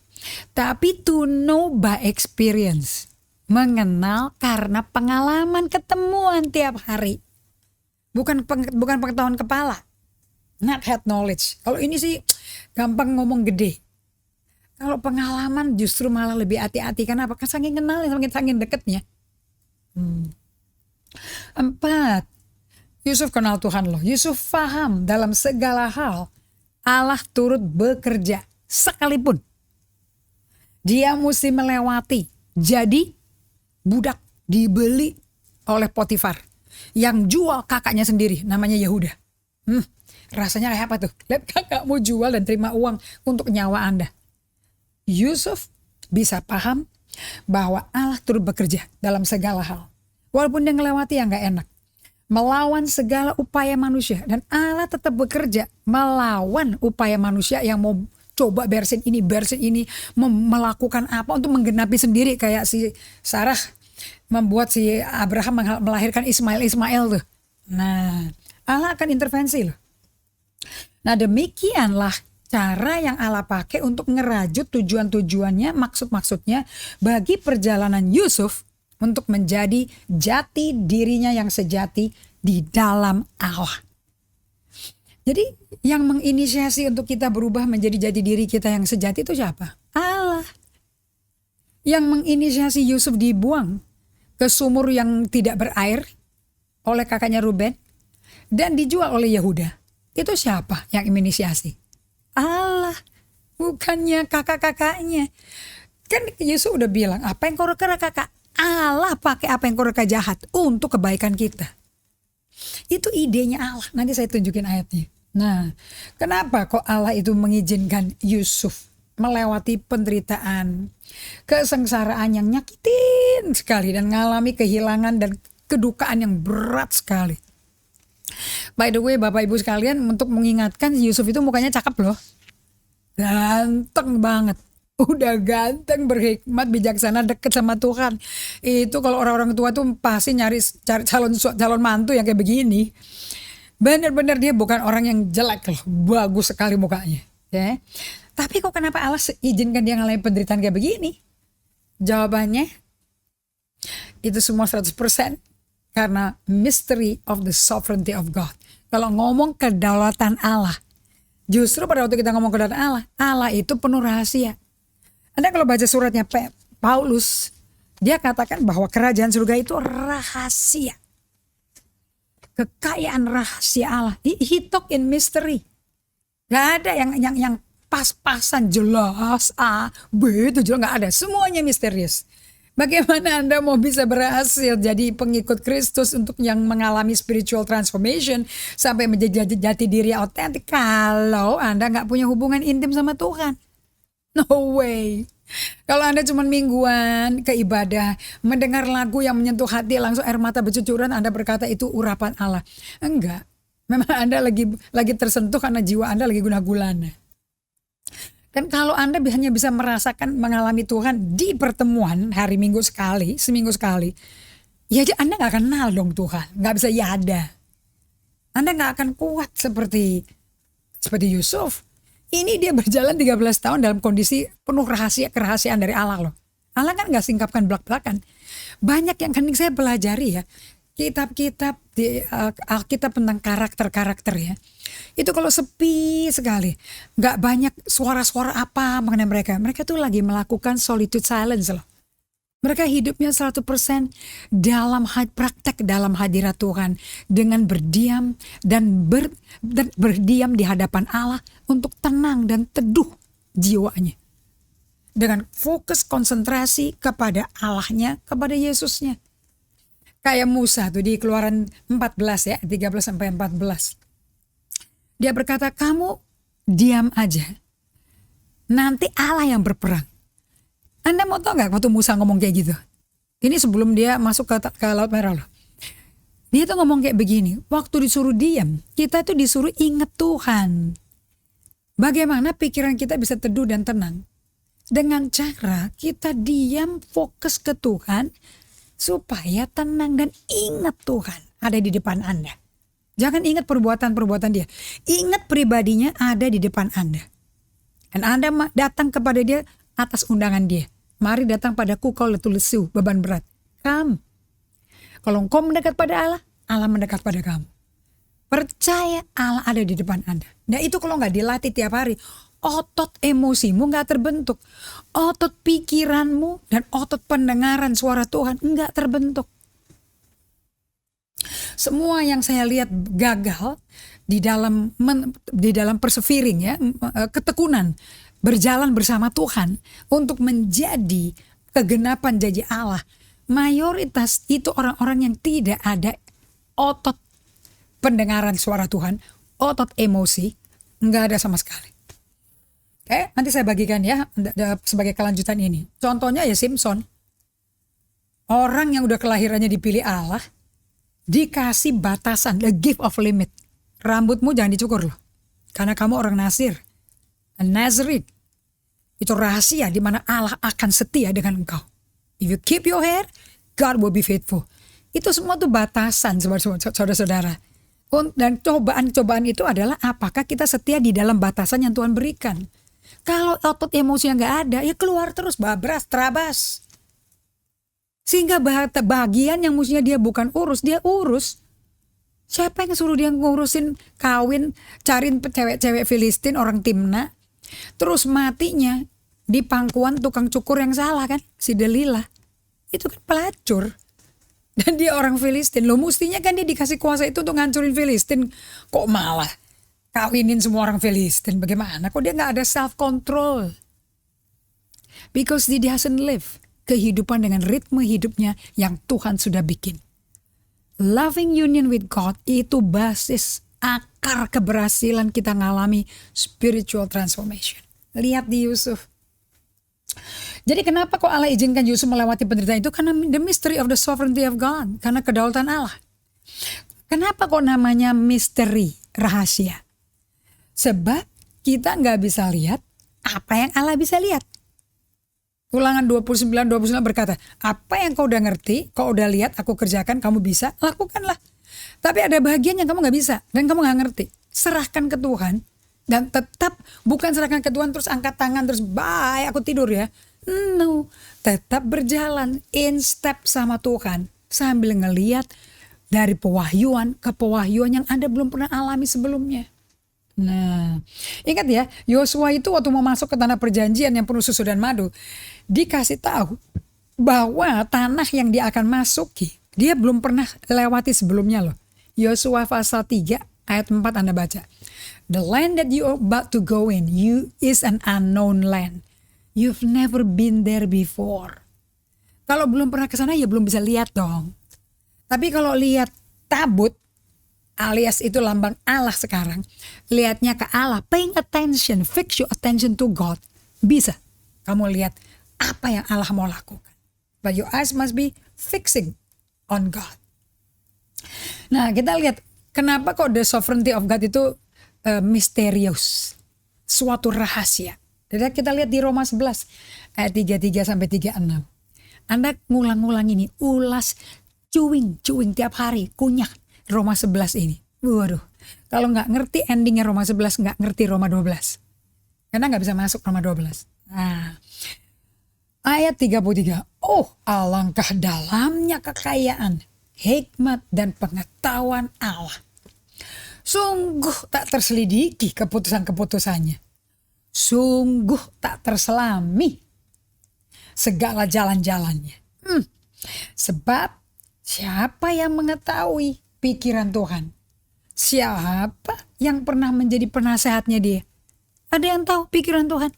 tapi to know by experience. Mengenal karena pengalaman ketemuan tiap hari. Bukan pengetahuan kepala. Not head knowledge. Kalau ini sih gampang ngomong gede. Kalau pengalaman justru malah lebih hati-hati. Karena apa? Saking kenal, saking deketnya. 4. Yusuf kenal Tuhan loh. Yusuf paham dalam segala hal Allah turut bekerja sekalipun dia mesti melewati jadi budak dibeli oleh Potifar yang jual kakaknya sendiri namanya Yehuda. Rasanya kayak apa tuh? Lihat kakakmu jual dan terima uang untuk nyawa Anda. Yusuf bisa paham bahwa Allah turut bekerja dalam segala hal. Walaupun dia ngelewati yang gak enak. Melawan segala upaya manusia. Dan Allah tetap bekerja melawan upaya manusia yang mau coba bersin ini. Melakukan apa untuk menggenapi sendiri. Kayak si Sarah membuat si Abraham melahirkan Ismail tuh. Nah, Allah akan intervensi loh. Nah demikianlah cara yang Allah pakai untuk ngerajut tujuan-tujuannya, maksud-maksudnya bagi perjalanan Yusuf untuk menjadi jati dirinya yang sejati di dalam Allah. Jadi yang menginisiasi untuk kita berubah menjadi jati diri kita yang sejati itu siapa? Allah. Yang menginisiasi Yusuf dibuang ke sumur yang tidak berair oleh kakaknya Ruben dan dijual oleh Yehuda. Itu siapa yang menginisiasi? Allah. Bukannya kakak-kakaknya. Kan Yusuf udah bilang, apa yang kau reka kakak? Allah pakai apa yang kau reka jahat untuk kebaikan kita. Itu idenya Allah. Nanti saya tunjukin ayatnya. Nah, kenapa kok Allah itu mengizinkan Yusuf melewati penderitaan, kesengsaraan yang nyakitin sekali dan mengalami kehilangan dan kedukaan yang berat sekali. By the way, Bapak Ibu sekalian, untuk mengingatkan, Yusuf itu mukanya cakep loh. Ganteng banget. Udah ganteng, berhikmat, bijaksana, deket sama Tuhan. Itu kalau orang-orang tua tuh pasti cari calon mantu yang kayak begini. Bener-bener dia bukan orang yang jelek loh. Bagus sekali mukanya. Ya. Tapi kok kenapa Allah izinkan dia ngalamin penderitaan kayak begini? Jawabannya, itu semua 100% karena mystery of the sovereignty of God. Kalau ngomong kedaulatan Allah, justru pada waktu kita ngomong kedaulatan Allah, Allah itu penuh rahasia. Anda kalau baca suratnya Paulus, dia katakan bahwa kerajaan surga itu rahasia. Kekayaan rahasia Allah. He talk in mystery. Gak ada yang pas-pasan jelas A, B itu juga gak ada. Semuanya misterius. Bagaimana Anda mau bisa berhasil jadi pengikut Kristus untuk yang mengalami spiritual transformation sampai menjadi jati diri autentik kalau Anda gak punya hubungan intim sama Tuhan? No way. Kalau Anda cuma mingguan ke ibadah, mendengar lagu yang menyentuh hati langsung air mata bercucuran, Anda berkata itu urapan Allah. Enggak. Memang Anda lagi tersentuh karena jiwa Anda lagi guna-gulana. Dan kalau Anda hanya bisa merasakan mengalami Tuhan di pertemuan hari Minggu sekali, seminggu sekali, ya Anda gak kenal dong Tuhan, gak bisa yada. Anda gak akan kuat seperti Yusuf. Ini dia berjalan 13 tahun dalam kondisi penuh kerahasiaan dari Allah loh. Allah kan gak singkapkan belak-belakan. Banyak yang kan saya pelajari ya. Kitab-kitab di Alkitab tentang karakter-karakter ya. Itu kalau sepi sekali. Gak banyak suara-suara apa mengenai mereka. Mereka tuh lagi melakukan solitude silence loh. Mereka hidupnya 100% dalam praktek dalam hadirat Tuhan. Dengan berdiam dan berdiam di hadapan Allah untuk tenang dan teduh jiwanya. Dengan fokus konsentrasi kepada Allahnya, kepada Yesusnya. Kayak Musa tuh di Keluaran 14 ya, 13-14. Dia berkata, kamu diam aja. Nanti Allah yang berperang. Anda mau tahu gak waktu Musa ngomong kayak gitu? Ini sebelum dia masuk ke Laut Merah loh. Dia tuh ngomong kayak begini, waktu disuruh diam, kita tuh disuruh ingat Tuhan. Bagaimana pikiran kita bisa teduh dan tenang? Dengan cara kita diam, fokus ke Tuhan, supaya tenang dan ingat Tuhan ada di depan Anda. Jangan ingat perbuatan-perbuatan dia. Ingat pribadinya ada di depan Anda. Dan Anda datang kepada dia atas undangan dia. Mari datang padaku kau letih lesu, beban berat. Come. Kalau engkau mendekat pada Allah, Allah mendekat pada kamu. Percaya Allah ada di depan Anda. Nah itu kalau gak dilatih tiap hari, otot emosimu gak terbentuk. Otot pikiranmu dan otot pendengaran suara Tuhan gak terbentuk. Semua yang saya lihat gagal di dalam persevering ya, ketekunan, berjalan bersama Tuhan untuk menjadi kegenapan janji Allah. Mayoritas itu orang-orang yang tidak ada otot pendengaran suara Tuhan, otot emosi, nggak ada sama sekali. Oke, nanti saya bagikan ya sebagai kelanjutan ini. Contohnya ya Simpson. Orang yang udah kelahirannya dipilih Allah, dikasih batasan, the gift of limit. Rambutmu jangan dicukur loh. Karena kamu orang Nasir. A Nazarene. Itu rahasia di mana Allah akan setia dengan engkau. If you keep your hair, God will be faithful. Itu semua tuh batasan saudara-saudara. Dan cobaan-cobaan itu adalah apakah kita setia di dalam batasan yang Tuhan berikan. Kalau otot emosi yang gak ada, ya keluar terus, babras, terabas. Sehingga bagian yang mestinya dia bukan urus, dia urus. Siapa yang suruh dia ngurusin kawin, cariin cewek-cewek Filistin, orang Timna. Terus matinya di pangkuan tukang cukur yang salah kan, si Delilah. Itu kan pelacur. Dan dia orang Filistin. Loh mestinya kan dia dikasih kuasa itu untuk ngancurin Filistin. Kok malah kawinin semua orang Filistin? Bagaimana? Kok dia gak ada self-control? Because he doesn't live kehidupan dengan ritme hidupnya yang Tuhan sudah bikin. Loving union with God itu basis akar keberhasilan kita ngalami spiritual transformation. Lihat di Yusuf. Jadi kenapa kok Allah izinkan Yusuf melewati penderitaan itu? Karena the mystery of the sovereignty of God. Karena kedaulatan Allah. Kenapa kok namanya misteri, rahasia? Sebab kita gak bisa lihat apa yang Allah bisa lihat. Ulangan 29 berkata, apa yang kau udah ngerti, kau udah lihat, aku kerjakan, kamu bisa, lakukanlah. Tapi ada bagian yang kamu gak bisa dan kamu gak ngerti. Serahkan ke Tuhan. Dan tetap bukan serahkan ke Tuhan terus angkat tangan terus bye aku tidur ya. No, tetap berjalan in step sama Tuhan sambil ngeliat dari pewahyuan ke pewahyuan yang Anda belum pernah alami sebelumnya. Nah, ingat ya, Yosua itu waktu mau masuk ke tanah perjanjian yang penuh susu dan madu, dikasih tahu bahwa tanah yang dia akan masuki, dia belum pernah lewati sebelumnya loh. Yosua pasal 3 ayat 4 Anda baca. The land that you are about to go in, is an unknown land. You've never been there before. Kalau belum pernah ke sana ya belum bisa lihat dong. Tapi kalau lihat tabut, alias itu lambang Allah sekarang, lihatnya ke Allah, paying attention, fix your attention to God, bisa kamu lihat apa yang Allah mau lakukan. But your eyes must be fixing on God. Nah kita lihat kenapa kok the sovereignty of God itu misterius, suatu rahasia. Jadi kita lihat di Roma 11 ayat 33 sampai 36. Anda ngulang-ngulang ini, ulas, cuing tiap hari, kunyah Roma 11 ini. Waduh, kalau nggak ngerti endingnya Roma 11, nggak ngerti Roma 12. Karena nggak bisa masuk Roma 12. Nah, ayat 33. Oh, alangkah dalamnya kekayaan, hikmat dan pengetahuan Allah. Sungguh tak terselidiki keputusan-keputusannya. Sungguh tak terselami segala jalan-jalannya. Sebab siapa yang mengetahui pikiran Tuhan? Siapa yang pernah menjadi penasehatnya dia? Ada yang tahu pikiran Tuhan?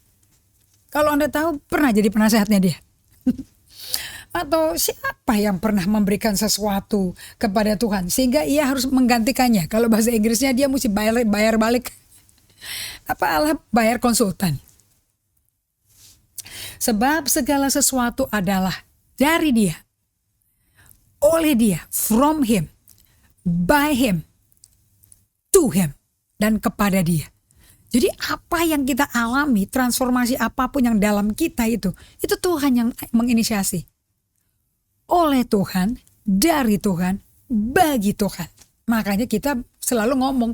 Kalau Anda tahu, pernah jadi penasehatnya dia? Atau siapa yang pernah memberikan sesuatu kepada Tuhan sehingga ia harus menggantikannya? Kalau bahasa Inggrisnya dia mesti bayar balik. Apa Allah bayar konsultan? Sebab segala sesuatu adalah dari dia, oleh dia, from him, by him, to him, dan kepada dia. Jadi apa yang kita alami, transformasi apapun yang dalam kita itu Tuhan yang menginisiasi. Oleh Tuhan, dari Tuhan, bagi Tuhan. Makanya kita selalu ngomong,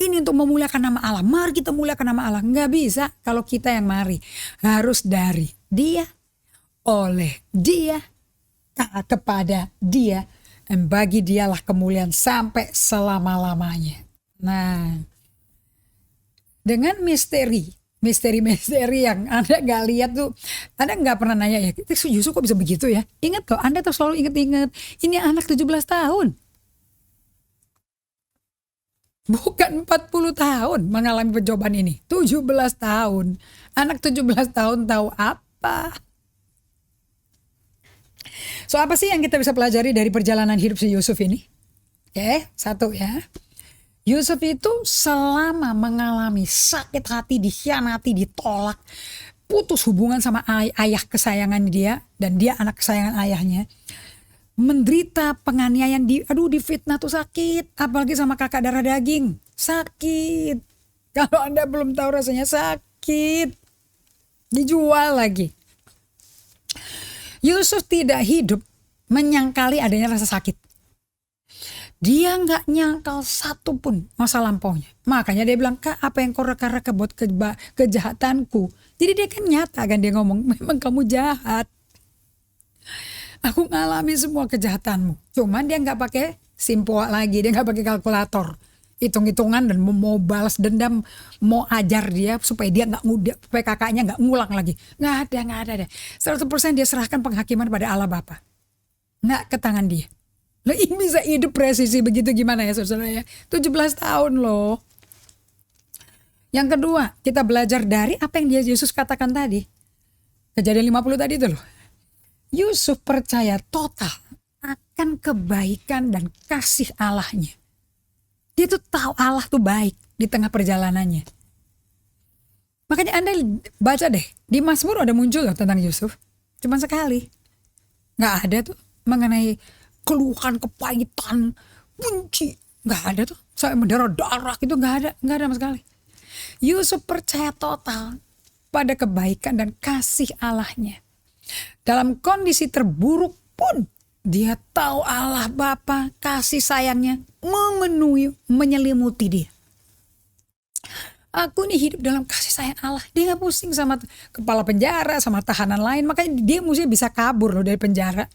ini untuk memuliakan nama Allah. Mari kita muliakan nama Allah. Nggak bisa kalau kita yang mari. Harus dari dia, oleh dia, kepada dia, dan bagi dialah kemuliaan sampai selama-lamanya. Nah, dengan misteri yang Anda gak lihat tuh, Anda gak pernah nanya ya, Yusuf kok bisa begitu ya? Ingat kok, Anda tuh selalu ingat, ini anak 17 tahun. Bukan 40 tahun mengalami percobaan ini, 17 tahun. Anak 17 tahun tahu apa? So apa sih yang kita bisa pelajari dari perjalanan hidup si Yusuf ini? Oke, satu ya. Yusuf itu selama mengalami sakit hati, dikhianati, ditolak, putus hubungan sama ayah kesayangan dia, dan dia anak kesayangan ayahnya, menderita penganiayaan, difitnah tuh sakit, apalagi sama kakak darah daging, sakit. Kalau Anda belum tahu rasanya sakit, dijual lagi. Yusuf tidak hidup menyangkali adanya rasa sakit. Dia nggak nyangkal satu pun masa lampaunya. Makanya dia bilang, Kak, apa yang kau reka-reka buat kejahatanku? Jadi dia kan nyata kan, dia ngomong, memang kamu jahat. Aku ngalami semua kejahatanmu. Cuman dia nggak pakai simpo lagi, dia nggak pakai kalkulator, hitung-hitungan dan mau balas dendam, mau ajar dia supaya dia nggak ngudek, supaya kakaknya nggak ngulang lagi. Nggak ada. 100% dia serahkan penghakiman pada Allah Bapa, nggak ke tangan dia. Loh, ini bisa hidup presisi begitu gimana ya saudara ya? 17 tahun loh. Yang kedua, kita belajar dari apa yang Yesus katakan tadi. Kejadian 50 tadi itu loh. Yusuf percaya total akan kebaikan dan kasih Allahnya. Dia tuh tahu Allah tuh baik di tengah perjalanannya. Makanya Anda baca deh, di Mazmur ada muncul loh tentang Yusuf. Cuman sekali. Nggak ada tuh mengenai keluhan, kepahitan, benci. Nggak ada tuh. Sampai mendarah-darah gitu nggak ada sama sekali. Yusuf percaya total pada kebaikan dan kasih Allahnya. Dalam kondisi terburuk pun dia tahu Allah Bapa kasih sayangnya memenuhi, menyelimuti dia. Aku nih hidup dalam kasih sayang Allah. Dia gak pusing sama kepala penjara, sama tahanan lain. Makanya dia mesti bisa kabur loh dari penjara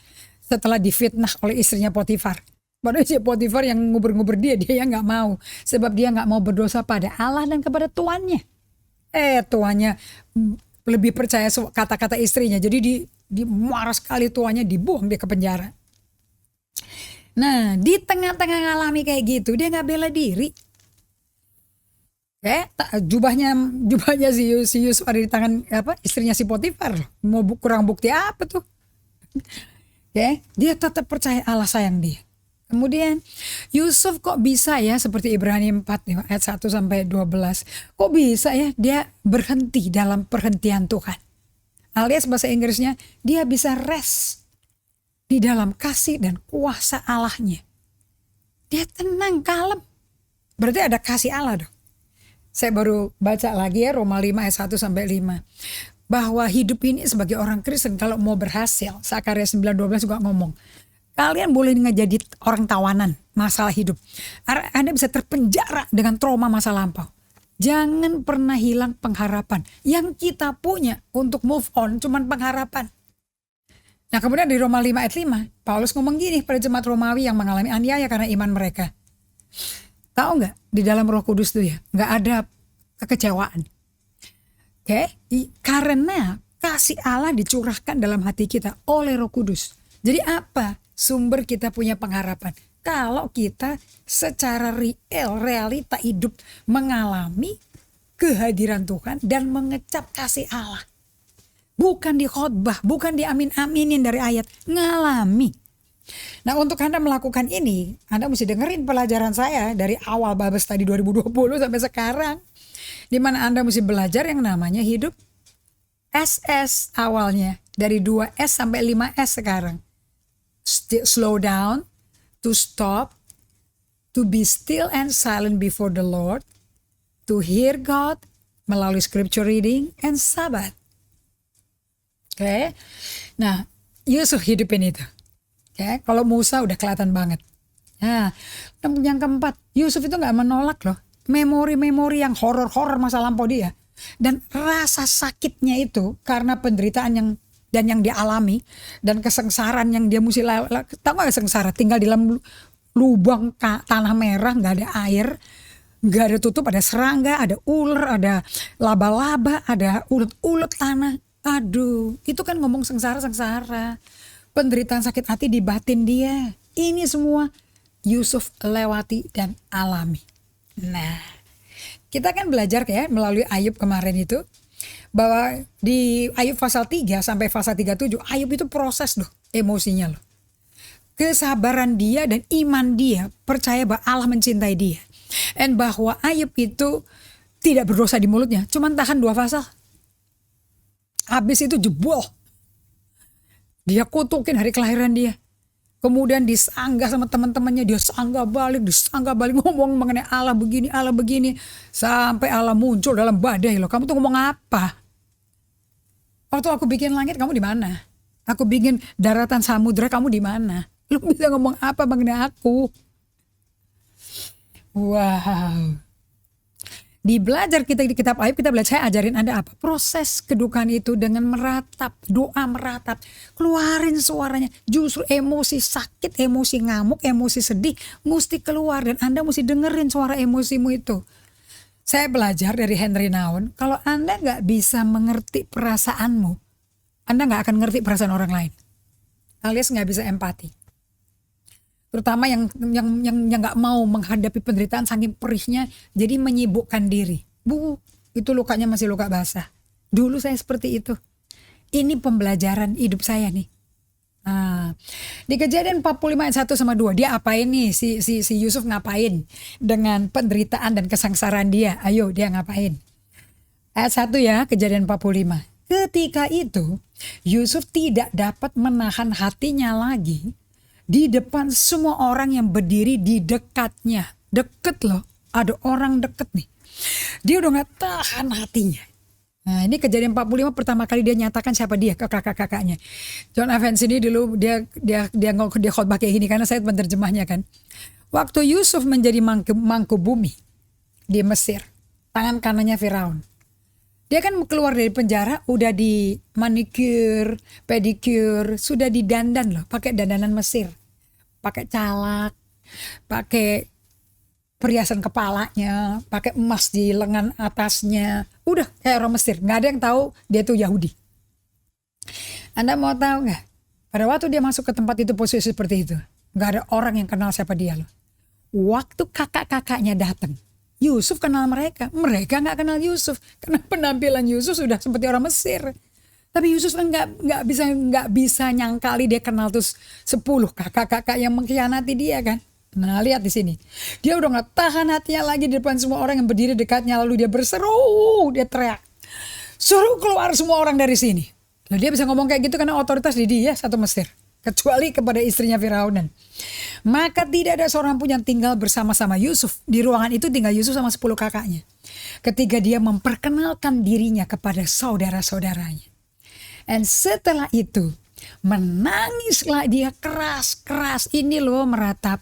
setelah difitnah oleh istrinya Potifar. Padahal si Potifar yang ngubur-ngubur dia yang gak mau. Sebab dia gak mau berdosa pada Allah dan kepada tuannya. Tuannya lebih percaya kata-kata istrinya. Jadi di marah sekali, tuannya dibuang dia ke penjara. Nah, di tengah-tengah ngalami kayak gitu, dia gak bela diri. Jubahnya si Yusuf ada di tangan istrinya si Potifar. Mau kurang bukti apa tuh? Dia tetap percaya Allah sayang dia. Kemudian Yusuf kok bisa ya, seperti Ibrani 4 ayat 1 sampai 12. Kok bisa ya dia berhenti dalam perhentian Tuhan. Alias bahasa Inggrisnya, dia bisa rest di dalam kasih dan kuasa Allahnya. Dia tenang, kalem. Berarti ada kasih Allah dong. Saya baru baca lagi ya Roma 5 ayat 1 sampai 5. Bahwa hidup ini sebagai orang Kristen kalau mau berhasil, Sakarya 9:12 juga ngomong, kalian boleh nggak jadi orang tawanan masalah hidup. Anda bisa terpenjara dengan trauma masa lampau. Jangan pernah hilang pengharapan. Yang kita punya untuk move on cuman pengharapan. Nah kemudian di Roma 5 ayat 5, Paulus ngomong gini pada jemaat Romawi yang mengalami aniaya karena iman mereka. Tahu nggak di dalam Roh Kudus tuh ya nggak ada kekecewaan. Karena kasih Allah dicurahkan dalam hati kita oleh Roh Kudus. Jadi apa sumber kita punya pengharapan? Kalau kita secara realita hidup mengalami kehadiran Tuhan dan mengecap kasih Allah. Bukan di khotbah, bukan di amin-aminin dari ayat, ngalami. Nah untuk Anda melakukan ini, Anda mesti dengerin pelajaran saya dari awal Babes tadi 2020 sampai sekarang. Di mana Anda mesti belajar yang namanya hidup SS awalnya. Dari 2S sampai 5S sekarang. Slow down, to stop, to be still and silent before the Lord, to hear God melalui scripture reading, and sabat. Nah Yusuf hidupin itu. Kalau Musa udah kelihatan banget. Nah, yang keempat, Yusuf itu gak menolak loh memori-memori yang horor-horor masa lampau dia. Dan rasa sakitnya itu karena penderitaan yang dia alami dan kesengsaraan yang dia mesti tahu gak sengsara, tinggal di dalam lubang tanah merah, gak ada air, gak ada tutup, ada serangga, ada ular, ada laba-laba, ada ulet-ulet tanah. Aduh, itu kan ngomong sengsara-sengsara. Penderitaan sakit hati di batin dia. Ini semua Yusuf lewati dan alami. Nah, kita kan belajar melalui Ayub kemarin itu, bahwa di Ayub pasal 3 sampai pasal 37, Ayub itu proses loh emosinya loh. Kesabaran dia dan iman dia, percaya bahwa Allah mencintai dia. Dan bahwa Ayub itu tidak berdosa di mulutnya, cuman tahan 2 pasal. Habis itu jebol. Dia kutukin hari kelahiran dia. Kemudian disanggah sama teman-temannya, dia sanggah balik ngomong mengenai Allah begini. Sampai Allah muncul dalam badai loh. Kamu tuh ngomong apa? Waktu aku bikin langit kamu di mana? Aku bikin daratan samudra kamu di mana? Lu bisa ngomong apa mengenai aku? Wow. Di belajar kita di kitab Ayub, kita belajar, saya ajarin Anda apa? Proses kedukaan itu dengan meratap, doa meratap, keluarin suaranya. Justru emosi sakit, emosi ngamuk, emosi sedih mesti keluar, dan Anda mesti dengerin suara emosimu itu. Saya belajar dari Henry Nouwen, kalau Anda nggak bisa mengerti perasaanmu, Anda nggak akan ngerti perasaan orang lain, alias nggak bisa empati. Terutama yang nggak mau menghadapi penderitaan saking perihnya, jadi menyibukkan diri. Itu lukanya masih luka basah. Dulu saya seperti itu. Ini pembelajaran hidup saya nih. Nah, di Kejadian 45 ayat 1 sama 2, dia apain nih? Si Yusuf ngapain dengan penderitaan dan kesengsaraan dia? Ayo, dia ngapain? Ayat 1 ya, Kejadian 45. Ketika itu, Yusuf tidak dapat menahan hatinya lagi di depan semua orang yang berdiri di dekatnya. Deket loh, ada orang deket nih. Dia udah gak tahan hatinya. Nah, ini Kejadian 45 pertama kali dia nyatakan siapa dia ke kakak-kakaknya. John Evans ini dulu dia khotbah kayak gini, karena saya penerjemahnya kan. Waktu Yusuf menjadi mangku bumi di Mesir, tangan kanannya Firaun. Dia kan keluar dari penjara udah di manicure, pedicure, sudah didandan loh, pakai dandanan Mesir. Pakai calak, pakai perhiasan kepalanya, pakai emas di lengan atasnya. Udah kayak orang Mesir, nggak ada yang tahu dia tuh Yahudi. Anda mau tahu nggak? Pada waktu dia masuk ke tempat itu posisi seperti itu, nggak ada orang yang kenal siapa dia loh. Waktu kakak-kakaknya datang, Yusuf kenal mereka nggak kenal Yusuf, karena penampilan Yusuf sudah seperti orang Mesir. Tapi Yusuf nggak bisa nyangkali dia kenal tuh 10 kakak-kakak yang mengkhianati dia kan. Nah, lihat di sini, dia udah nggak tahan hatinya lagi di depan semua orang yang berdiri dekatnya, lalu dia berseru, dia teriak, suruh keluar semua orang dari sini. Lalu dia bisa ngomong kayak gitu karena otoritas di dia satu Mesir, kecuali kepada istrinya Firaun. Maka tidak ada seorang pun yang tinggal bersama-sama Yusuf. Di ruangan itu tinggal Yusuf sama 10 kakaknya. Ketika dia memperkenalkan dirinya kepada saudara-saudaranya. Dan setelah itu menangislah dia keras-keras. Ini loh meratap.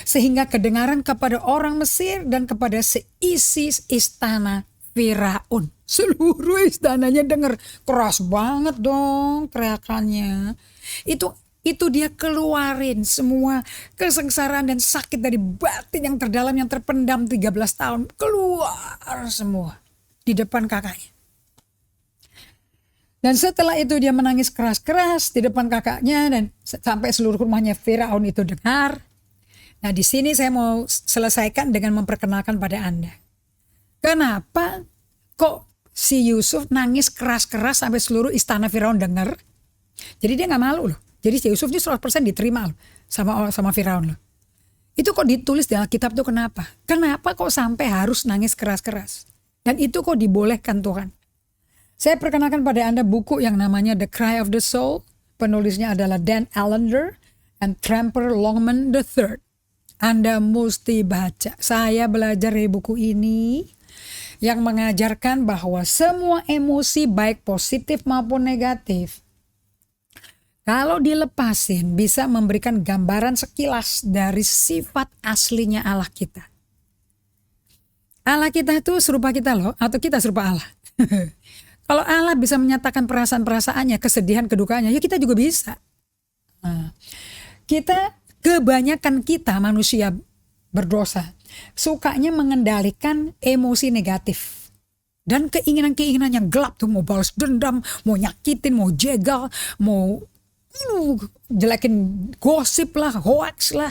Sehingga kedengaran kepada orang Mesir dan kepada seisi istana Firaun. Seluruh istananya dengar, keras banget dong teriakannya. Itu dia keluarin semua kesengsaraan dan sakit dari batin yang terdalam, yang terpendam 13 tahun. Keluar semua di depan kakaknya. Dan setelah itu dia menangis keras-keras di depan kakaknya, dan sampai seluruh rumahnya Firaun itu dengar. Nah, di sini saya mau selesaikan dengan memperkenalkan pada Anda. Kenapa kok si Yusuf nangis keras-keras sampai seluruh istana Firaun dengar? Jadi dia gak malu loh. Jadi si Yusuf ini 100% diterima loh sama Firaun loh. Itu kok ditulis di Alkitab tuh kenapa? Kenapa kok sampai harus nangis keras-keras? Dan itu kok dibolehkan Tuhan? Saya perkenalkan pada Anda buku yang namanya The Cry of the Soul. Penulisnya adalah Dan Allender and Tramper Longman III. Anda mesti baca. Saya belajar dari buku ini yang mengajarkan bahwa semua emosi baik positif maupun negatif, kalau dilepasin bisa memberikan gambaran sekilas dari sifat aslinya Allah kita. Allah kita itu serupa kita loh, atau kita serupa Allah. Kalau Allah bisa menyatakan perasaan-perasaannya, kesedihan, kedukaannya, ya kita juga bisa. Nah, kebanyakan kita manusia berdosa, sukanya mengendalikan emosi negatif. Dan keinginan-keinginan yang gelap tuh, mau balas dendam, mau nyakitin, mau jegal, mau jelekin gosip lah, hoax lah.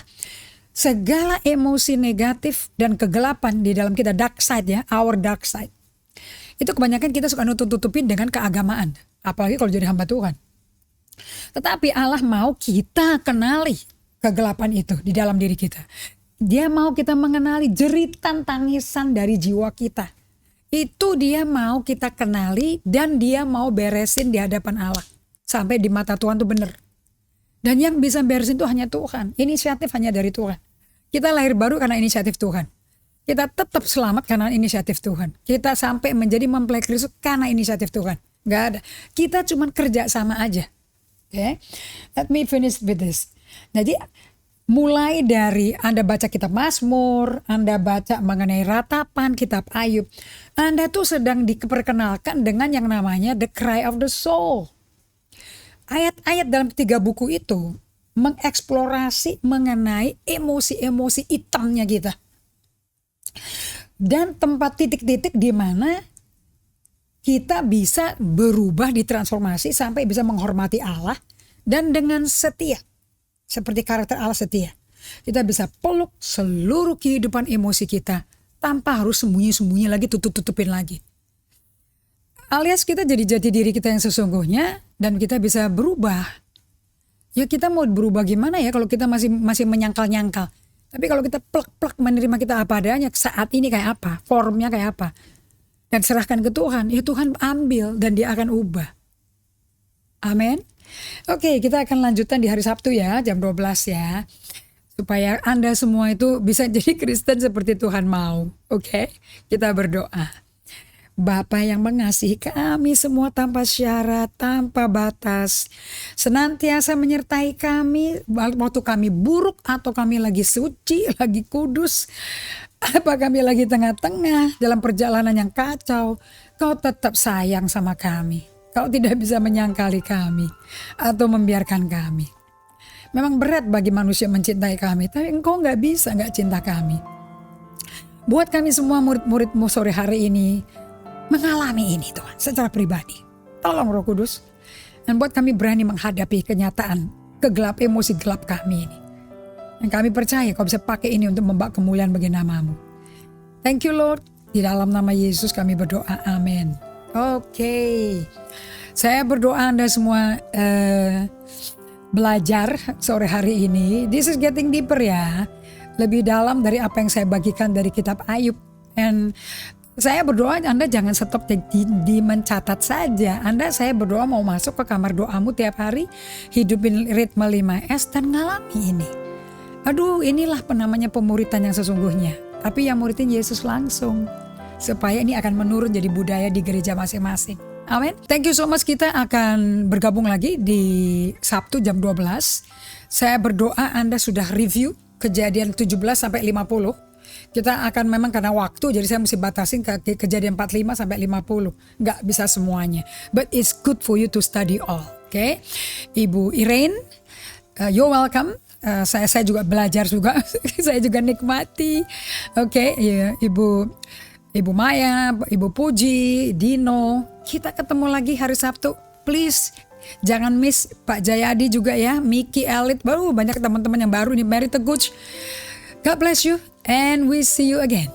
Segala emosi negatif dan kegelapan di dalam kita, dark side ya, our dark side. Itu kebanyakan kita suka nutup-tutupin dengan keagamaan. Apalagi kalau jadi hamba Tuhan. Tetapi Allah mau kita kenali kegelapan itu di dalam diri kita. Dia mau kita mengenali jeritan tangisan dari jiwa kita. Itu dia mau kita kenali dan dia mau beresin di hadapan Allah. Sampai di mata Tuhan tuh benar. Dan yang bisa beresin itu hanya Tuhan. Inisiatif hanya dari Tuhan. Kita lahir baru karena inisiatif Tuhan. Kita tetap selamat karena inisiatif Tuhan. Kita sampai menjadi mempelai Kristus karena inisiatif Tuhan. Gak ada. Kita cuma kerja sama aja. Okay? Let me finish with this. Jadi Mulai dari Anda baca kitab Mazmur, Anda baca mengenai ratapan kitab Ayub, Anda tuh sedang diperkenalkan dengan yang namanya the cry of the soul. Ayat-ayat dalam 3 buku itu mengeksplorasi mengenai emosi-emosi hitamnya kita. Dan tempat titik-titik di mana kita bisa berubah, ditransformasi sampai bisa menghormati Allah dan dengan setia. Seperti karakter Allah setia. Kita bisa peluk seluruh kehidupan emosi kita tanpa harus sembunyi-sembunyi lagi, tutup-tutupin lagi. Alias kita jadi jati diri kita yang sesungguhnya dan kita bisa berubah. Ya kita mau berubah gimana ya kalau kita masih menyangkal-nyangkal. Tapi kalau kita plek-plek menerima kita apa adanya, saat ini kayak apa, formnya kayak apa. Dan serahkan ke Tuhan, ya Tuhan ambil dan dia akan ubah. Amin. Oke, kita akan lanjutkan di hari Sabtu ya, jam 12 ya. Supaya Anda semua itu bisa jadi Kristen seperti Tuhan mau. Oke, kita berdoa. Bapa yang mengasihi kami semua tanpa syarat, tanpa batas. Senantiasa menyertai kami waktu kami buruk atau kami lagi suci, lagi kudus. Apa kami lagi tengah-tengah dalam perjalanan yang kacau. Kau tetap sayang sama kami. Kau tidak bisa menyangkali kami atau membiarkan kami. Memang berat bagi manusia mencintai kami, tapi Engkau gak bisa gak cinta kami. Buat kami semua murid-murid-Mu sore hari ini mengalami ini Tuhan secara pribadi. Tolong Roh Kudus. Dan buat kami berani menghadapi kenyataan kegelap, emosi gelap kami ini. Dan kami percaya Kau bisa pakai ini untuk membawa kemuliaan bagi nama-Mu. Thank you Lord. Di dalam nama Yesus kami berdoa. Amin. Oke. Saya berdoa Anda semua belajar sore hari ini. This is getting deeper ya. Lebih dalam dari apa yang saya bagikan dari kitab Ayub. And saya berdoa Anda jangan stop di mencatat saja. Saya berdoa mau masuk ke kamar doamu tiap hari. Hidupin ritme 5S dan ngalami ini. Aduh, inilah namanya pemuritan yang sesungguhnya. Tapi yang muridin Yesus langsung. Supaya ini akan menurun jadi budaya di gereja masing-masing. Amin. Thank you so much. Kita akan bergabung lagi di Sabtu jam 12. Saya berdoa Anda sudah review kejadian 17 sampai 50. Kita akan memang karena waktu jadi saya mesti batasin ke kejadian 45 sampai 50. Nggak bisa semuanya. But it's good for you to study all. Oke. Ibu Irene, you're welcome. Saya juga belajar juga. Saya juga nikmati. Oke, ya, Ibu Maya, Ibu Puji, Dino. Kita ketemu lagi hari Sabtu. Please, jangan miss Pak Jayadi juga ya. Miki Elit, baru banyak teman-teman yang baru nih. Mary Teguh. God bless you and we see you again.